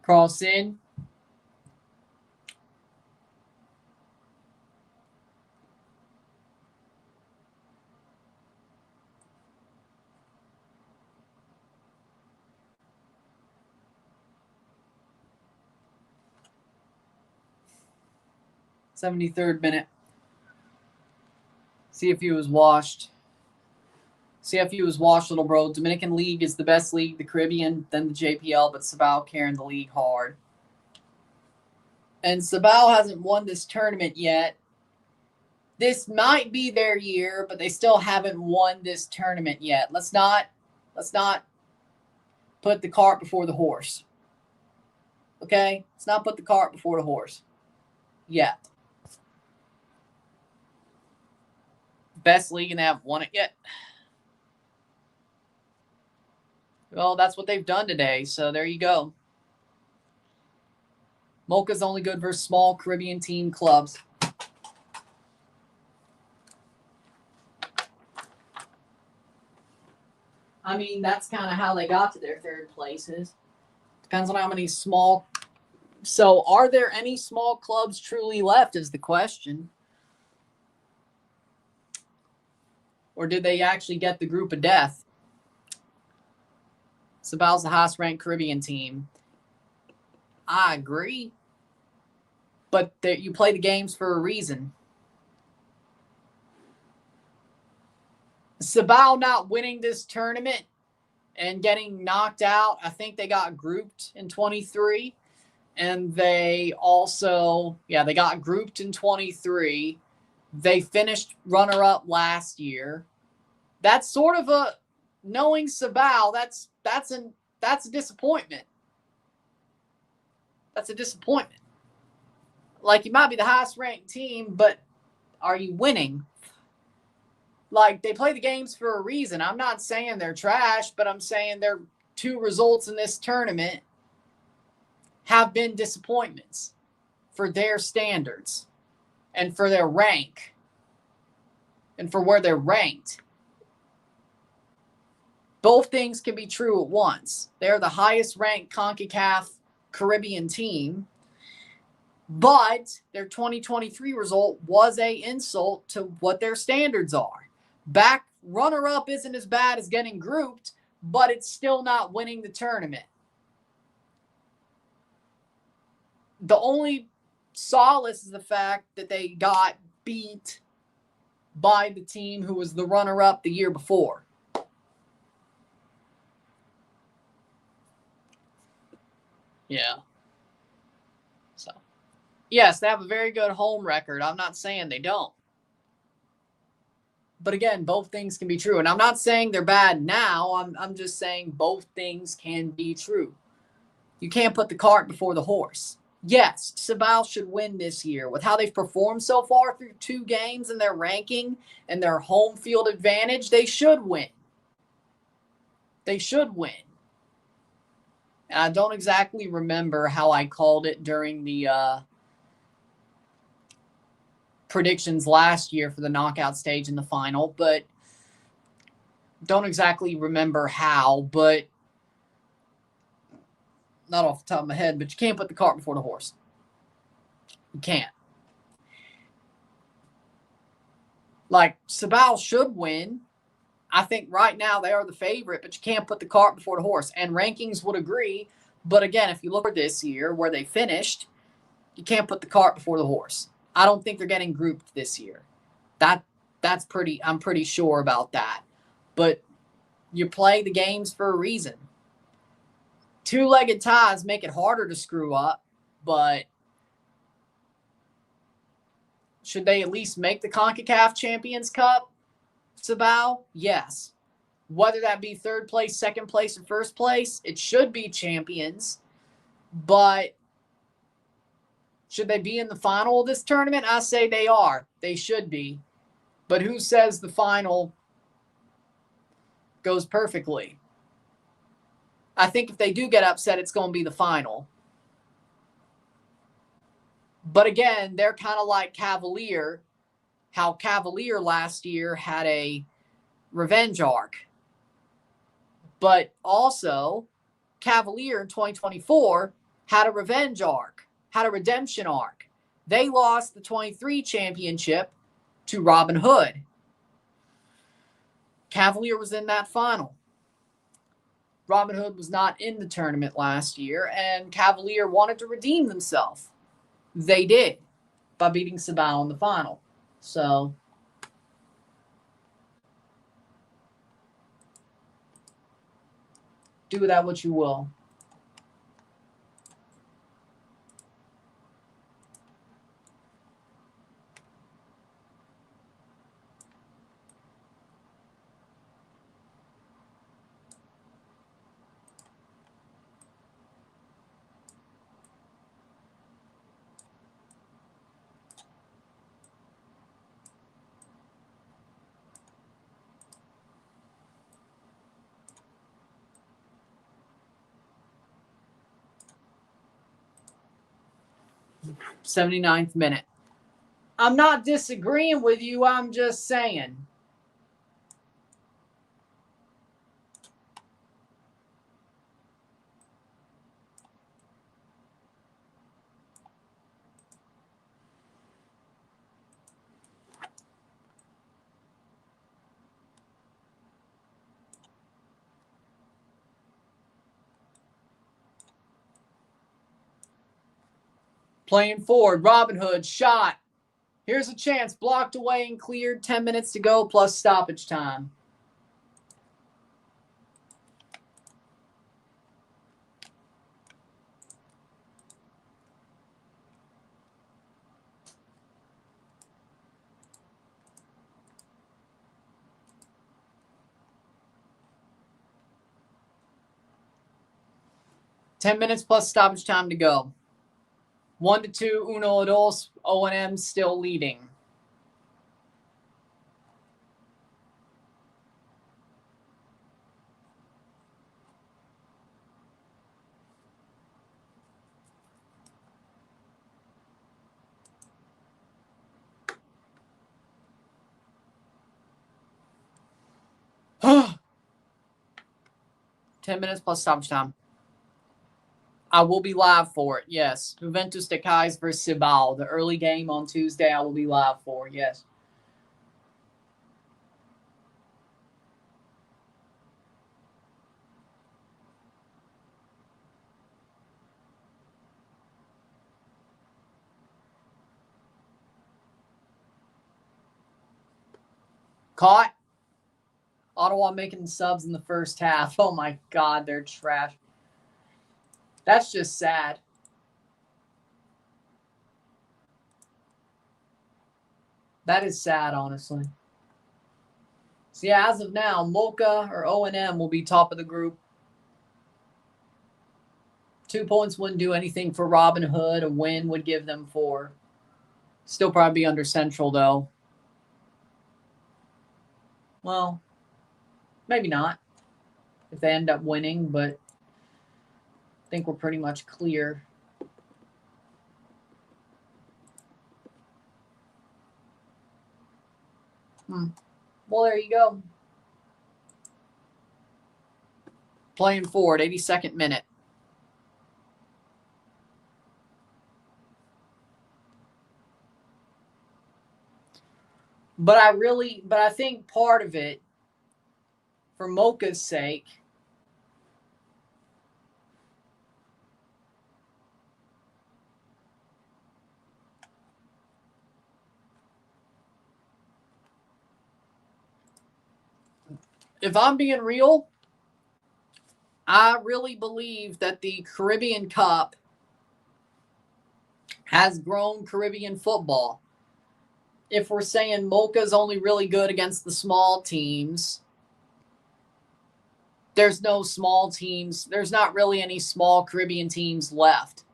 Cross in. '73rd minute. CFU was washed. CFU was washed, little bro. Dominican League is the best league, the Caribbean, then the JPL, but Sabal carrying the league hard. And Sabal hasn't won this tournament yet. This might be their year, but they still haven't won this tournament yet. Let's not put the cart before the horse. Okay? Let's not put the cart before the horse. Yet. Best league and they haven't won it yet. Well, that's what they've done today, so there you go. Mocha's only good versus small Caribbean team clubs. I mean, that's kind of how they got to their third places. Depends on how many small. So, are there any small clubs truly left is the question. Or did they actually get the group of death? Sabal's the highest ranked Caribbean team. I agree. But you play the games for a reason. Sabal not winning this tournament and getting knocked out. I think they got grouped in 23. And they also, they got grouped in 23. They finished runner-up last year. That's sort of a, knowing Sabal, that's a disappointment. That's a disappointment. Like, you might be the highest ranked team, but are you winning? Like, they play the games for a reason. I'm not saying they're trash, but I'm saying their 2 results in this tournament have been disappointments for their standards and for their rank and for where they're ranked. Both things can be true at once. They're the highest ranked CONCACAF Caribbean team, but their 2023 result was an insult to what their standards are. Back runner-up isn't as bad as getting grouped, but it's still not winning the tournament. The only solace is the fact that they got beat by the team who was the runner-up the year before. Yeah. So, yes, they have a very good home record. I'm not saying they don't. But again, both things can be true. And I'm not saying they're bad now. I'm just saying both things can be true. You can't put the cart before the horse. Yes, Sabal should win this year. With how they've performed so far through 2 games and their ranking and their home field advantage, they should win. They should win. And I don't exactly remember how I called it during the predictions last year for the knockout stage in the final, but don't exactly remember how, but not off the top of my head, but you can't put the cart before the horse. You can't. Like, Sabal should win. I think right now they are the favorite, but you can't put the cart before the horse. And rankings would agree. But again, if you look at this year where they finished, you can't put the cart before the horse. I don't think they're getting grouped this year. That's pretty, I'm pretty sure about that. But you play the games for a reason. 2-legged ties make it harder to screw up, but should they at least make the CONCACAF Champions Cup, Sabal? Yes. Whether that be 3rd place, 2nd place, or 1st place, it should be champions. But should they be in the final of this tournament? I say they are. They should be. But who says the final goes perfectly? I think if they do get upset, it's going to be the final. But again, they're kind of like Cavalier, how Cavalier last year had a revenge arc. But also, Cavalier in 2024 had a revenge arc, had a redemption arc. They lost the 23 championship to Robinhood. Cavalier was in that final. Robinhood was not in the tournament last year, and Cavalier wanted to redeem themselves. They did by beating Sabal in the final. So, do with that what you will. '79th minute. I'm not disagreeing with you. I'm just saying. Playing forward. Robinhood shot. Here's a chance. Blocked away and cleared. 10 minutes to go plus stoppage time. Ten minutes plus stoppage time to go. 1-2, uno, dos. O&M still leading. Oh. 10 minutes plus stoppage time. I will be live for it, yes. Juventus de Cais versus Cibao. The early game on Tuesday, I will be live for, yes. Caught. Ottawa making subs in the first half. Oh my God, they're trash. That's just sad. That is sad, honestly. So yeah, as of now, Mocha or O&M will be top of the group. 2 points wouldn't do anything for Robinhood. A win would give them 4. Still probably be under Central, though. Well, maybe not if they end up winning, but I think we're pretty much clear. Well, there you go. Playing forward, 82nd minute. But I think part of it, for Mocha's sake, if I'm being real, I really believe that the Caribbean Cup has grown Caribbean football. If we're saying Mocha's only really good against the small teams, there's no small teams. There's not really any small Caribbean teams left.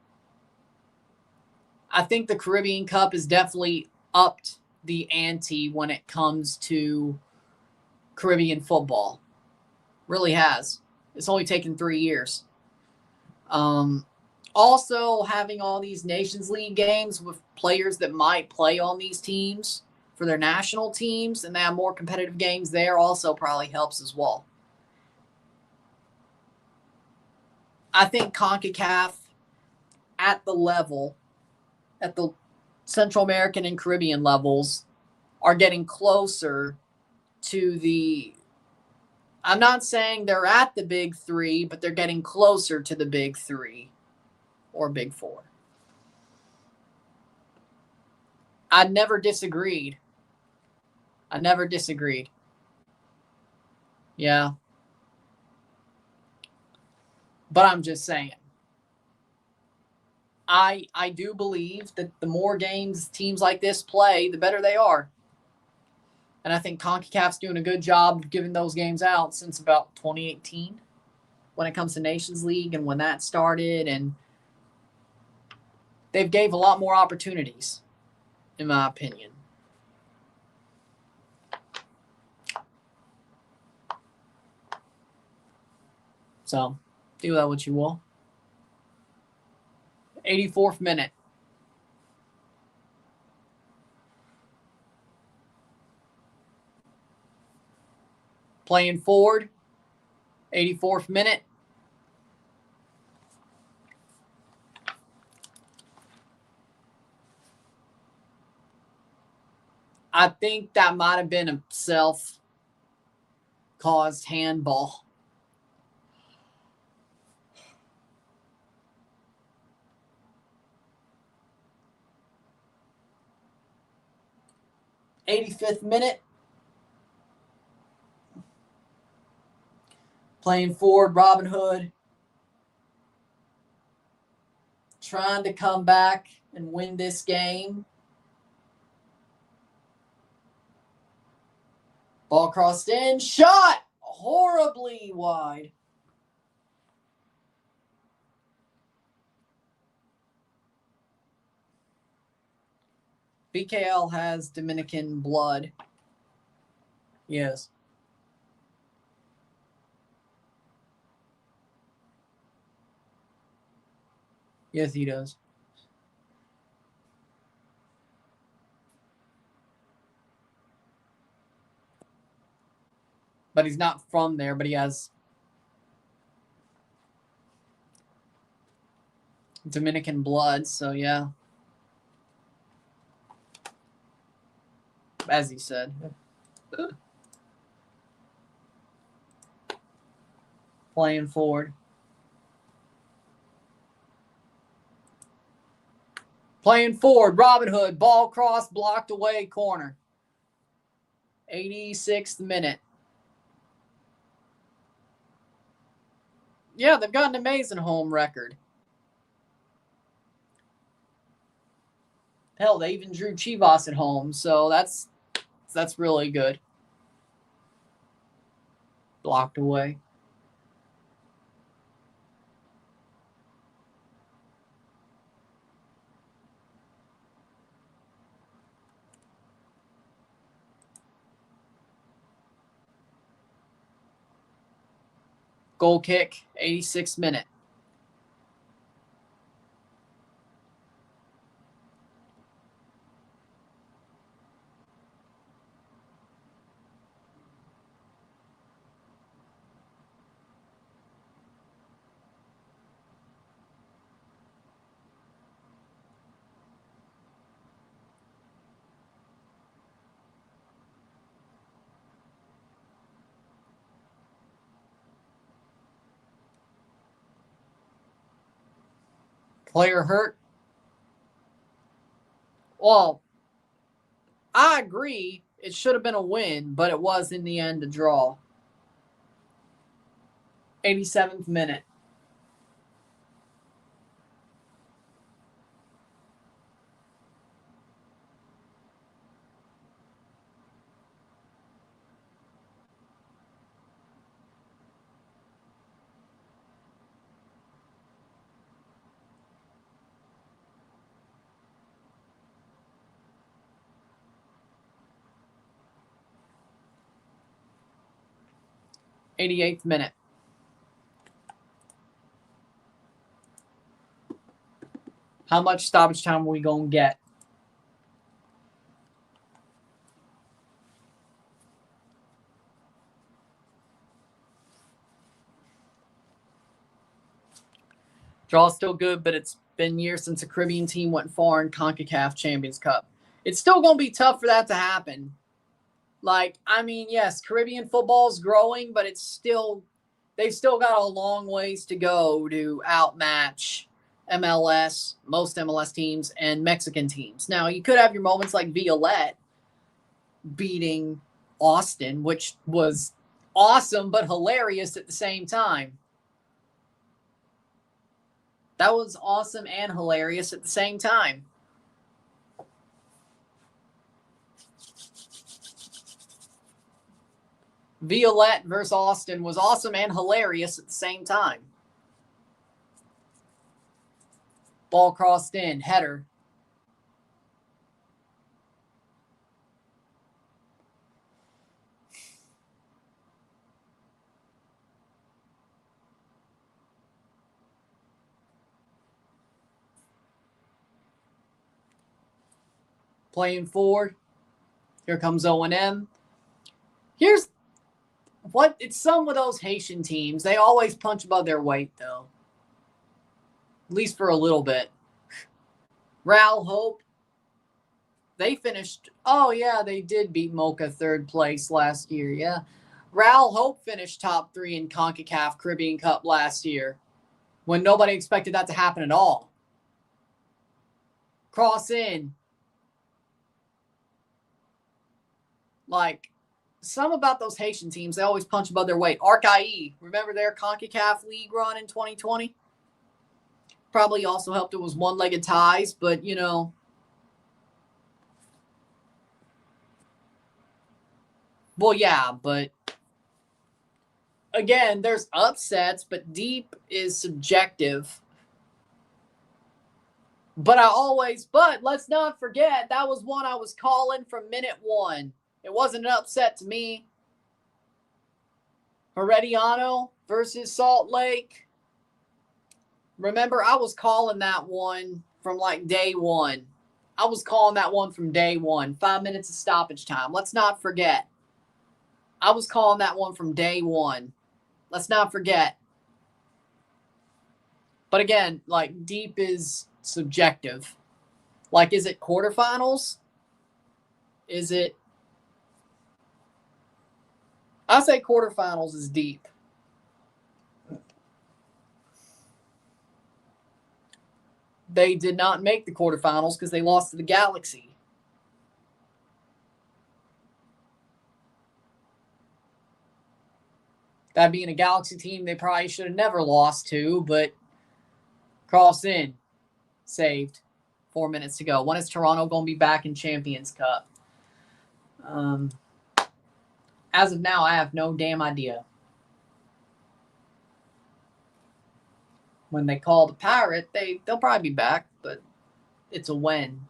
I think the Caribbean Cup has definitely upped the ante when it comes to Caribbean football. Really has. It's only taken 3 years. Also, having all these Nations League games with players that might play on these teams for their national teams, and they have more competitive games there, also probably helps as well. I think CONCACAF at the Central American and Caribbean levels, are getting closer to the, I'm not saying they're at the big 3, but they're getting closer to the big 3 or big 4. I never disagreed. Yeah. But I'm just saying. I do believe that the more games teams like this play, the better they are. And I think CONCACAF's doing a good job of giving those games out since about 2018 when it comes to Nations League and when that started. And they've gave a lot more opportunities, in my opinion. So, do that what you will. 84th minute. Playing forward. 84th minute. I think that might have been a self-caused handball. '85th minute. Playing forward, Robinhood. Trying to come back and win this game. Ball crossed in. Shot! Horribly wide. BKL has Dominican blood. Yes. Yes, he does. But he's not from there, but he has Dominican blood, so yeah. As he said. Playing forward. Playing forward, Robinhood, ball cross, blocked away, corner. 86th minute. Yeah, they've got an amazing home record. Hell, they even drew Chivas at home, so that's really good. blocked away. Goal kick, 86th minute. Player hurt. Well, I agree. It should have been a win, but it was in the end a draw. 87th minute. '88th minute. How much stoppage time are we going to get? Draw's still good, but it's been years since a Caribbean team went far in CONCACAF Champions Cup. It's still going to be tough for that to happen. Like, I mean, yes, Caribbean football's growing, but it's still, they've still got a long ways to go to outmatch MLS, most MLS teams, and Mexican teams. Now, you could have your moments like Violet beating Austin, which was awesome but hilarious at the same time. That was awesome and hilarious at the same time. Violet versus Austin was awesome and hilarious at the same time. Ball crossed in, header. Playing forward. Here comes O&M. Here's what it's some of those Haitian teams. They always punch above their weight, though. At least for a little bit. Ral Hope. They finished. Oh, yeah, they did beat Mocha third place last year. Yeah. Ral Hope finished top 3 in CONCACAF Caribbean Cup last year when nobody expected that to happen at all. Cross in. Like, some about those Haitian teams, they always punch above their weight. Arc-IE, remember their CONCACAF League run in 2020? Probably also helped it was one-legged ties, but, you know. Well, yeah, but again, there's upsets, but deep is subjective. But let's not forget, that was one I was calling from minute 1. It wasn't an upset to me. Herediano versus Salt Lake. Remember, I was calling that one from like day 1. I was calling that one from day 1. 5 minutes of stoppage time. Let's not forget. I was calling that one from day 1. Let's not forget. But again, like, deep is subjective. Like, is it quarterfinals? Is it? I say quarterfinals is deep. They did not make the quarterfinals because they lost to the Galaxy. That being a Galaxy team they probably should have never lost to, but cross in. Saved. 4 minutes to go. When is Toronto going to be back in Champions Cup? As of now, I have no damn idea. when they call the Pirate, they'll probably be back, but it's a when.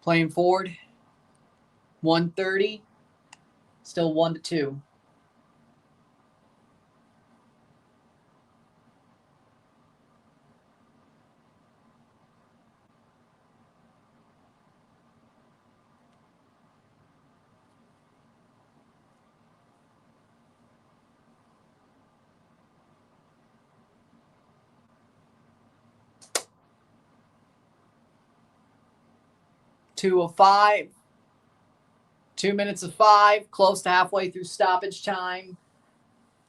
Playing forward, 130, still 1-2. Two of 5. 2 minutes of 5, close to halfway through stoppage time.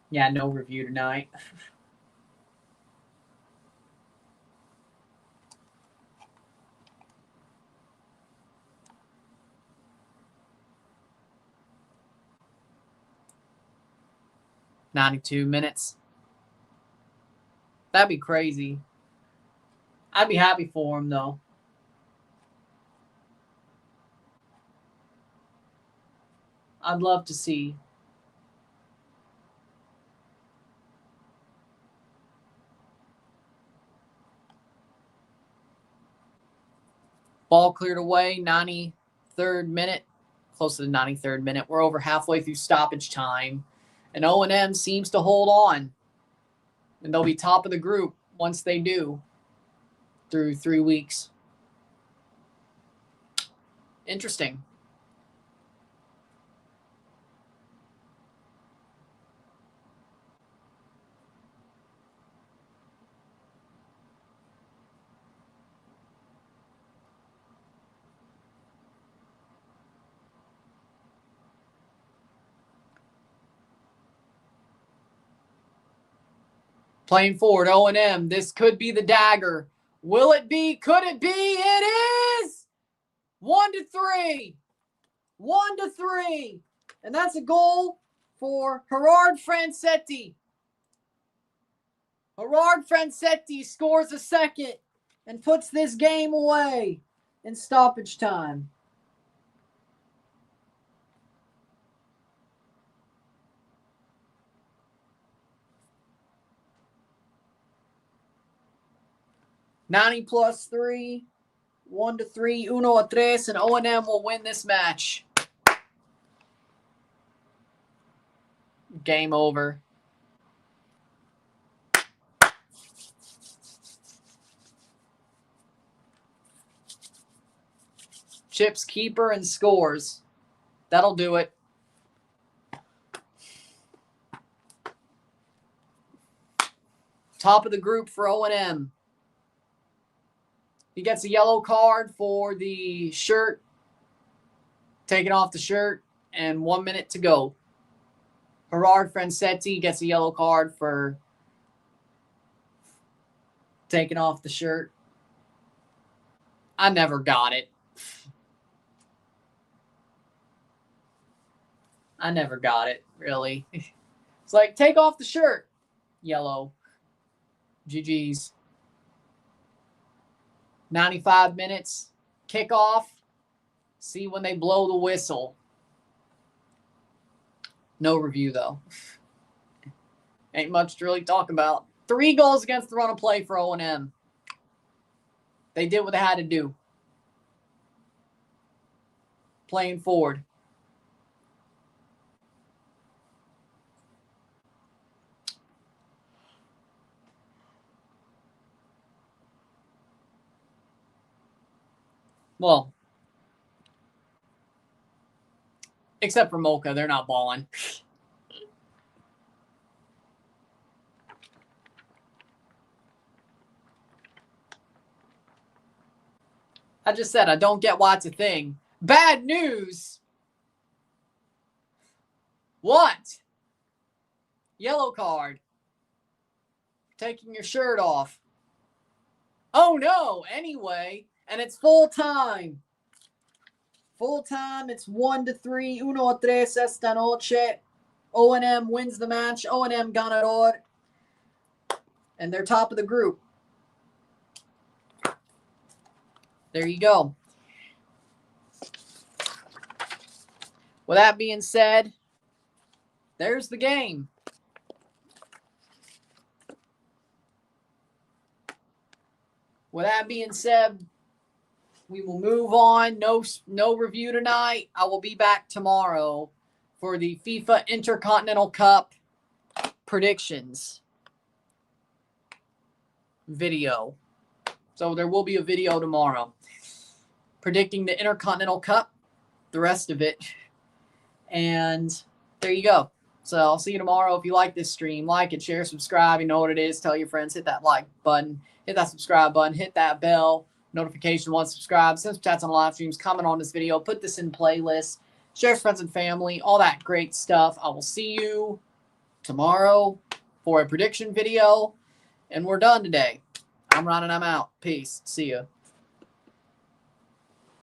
Yeah, no review tonight. $92 minutes. That'd be crazy. I'd be happy for him, though. I'd love to see. Ball cleared away, 93rd minute. Close to the 93rd minute. We're over halfway through stoppage time. And O&M seems to hold on. And they'll be top of the group once they do through 3 weeks. Interesting. Playing forward, O&M. This could be the dagger. Will it be? Could it be? It is! 1-3. 1-3. And that's a goal for Gerard Francetti. Gerard Francetti scores a second and puts this game away in stoppage time. +3, 1-3, 1-3, and O&M will win this match. Game over. Chips keeper and scores. That'll do it. Top of the group for O&M. He gets a yellow card for the shirt. Taking off the shirt and 1 minute to go. Gerard Francetti gets a yellow card for taking off the shirt. I never got it. I never got it, really. It's like, take off the shirt. Yellow. GG's. 95 minutes. Kickoff. See when they blow the whistle. No review, though. Ain't much to really talk about. 3 goals against the run of play for O&M. They did what they had to do. Playing forward. Well, except for Mocha, they're not balling. I just said I don't get why it's a thing. Bad news. What? Yellow card. Taking your shirt off. Oh no, anyway. And it's full time. Full time, it's 1-3. 1-3 esta noche. O&M wins the match. O&M ganador. and they're top of the group. There you go. With that being said, there's the game. With that being said, we will move on. No review tonight. I will be back tomorrow for the FIFA Intercontinental Cup predictions video. So there will be a video tomorrow predicting the Intercontinental Cup, the rest of it. And there you go. So I'll see you tomorrow. If you like this stream, like it, share, subscribe. You know what it is. Tell your friends. Hit that like button. Hit that subscribe button. Hit that bell notification once subscribed. Send some chats on live streams. Comment on this video. Put this in playlist. Share with friends and family. All that great stuff. I will see you tomorrow for a prediction video. And we're done today. I'm Ron and I'm out. Peace. See ya.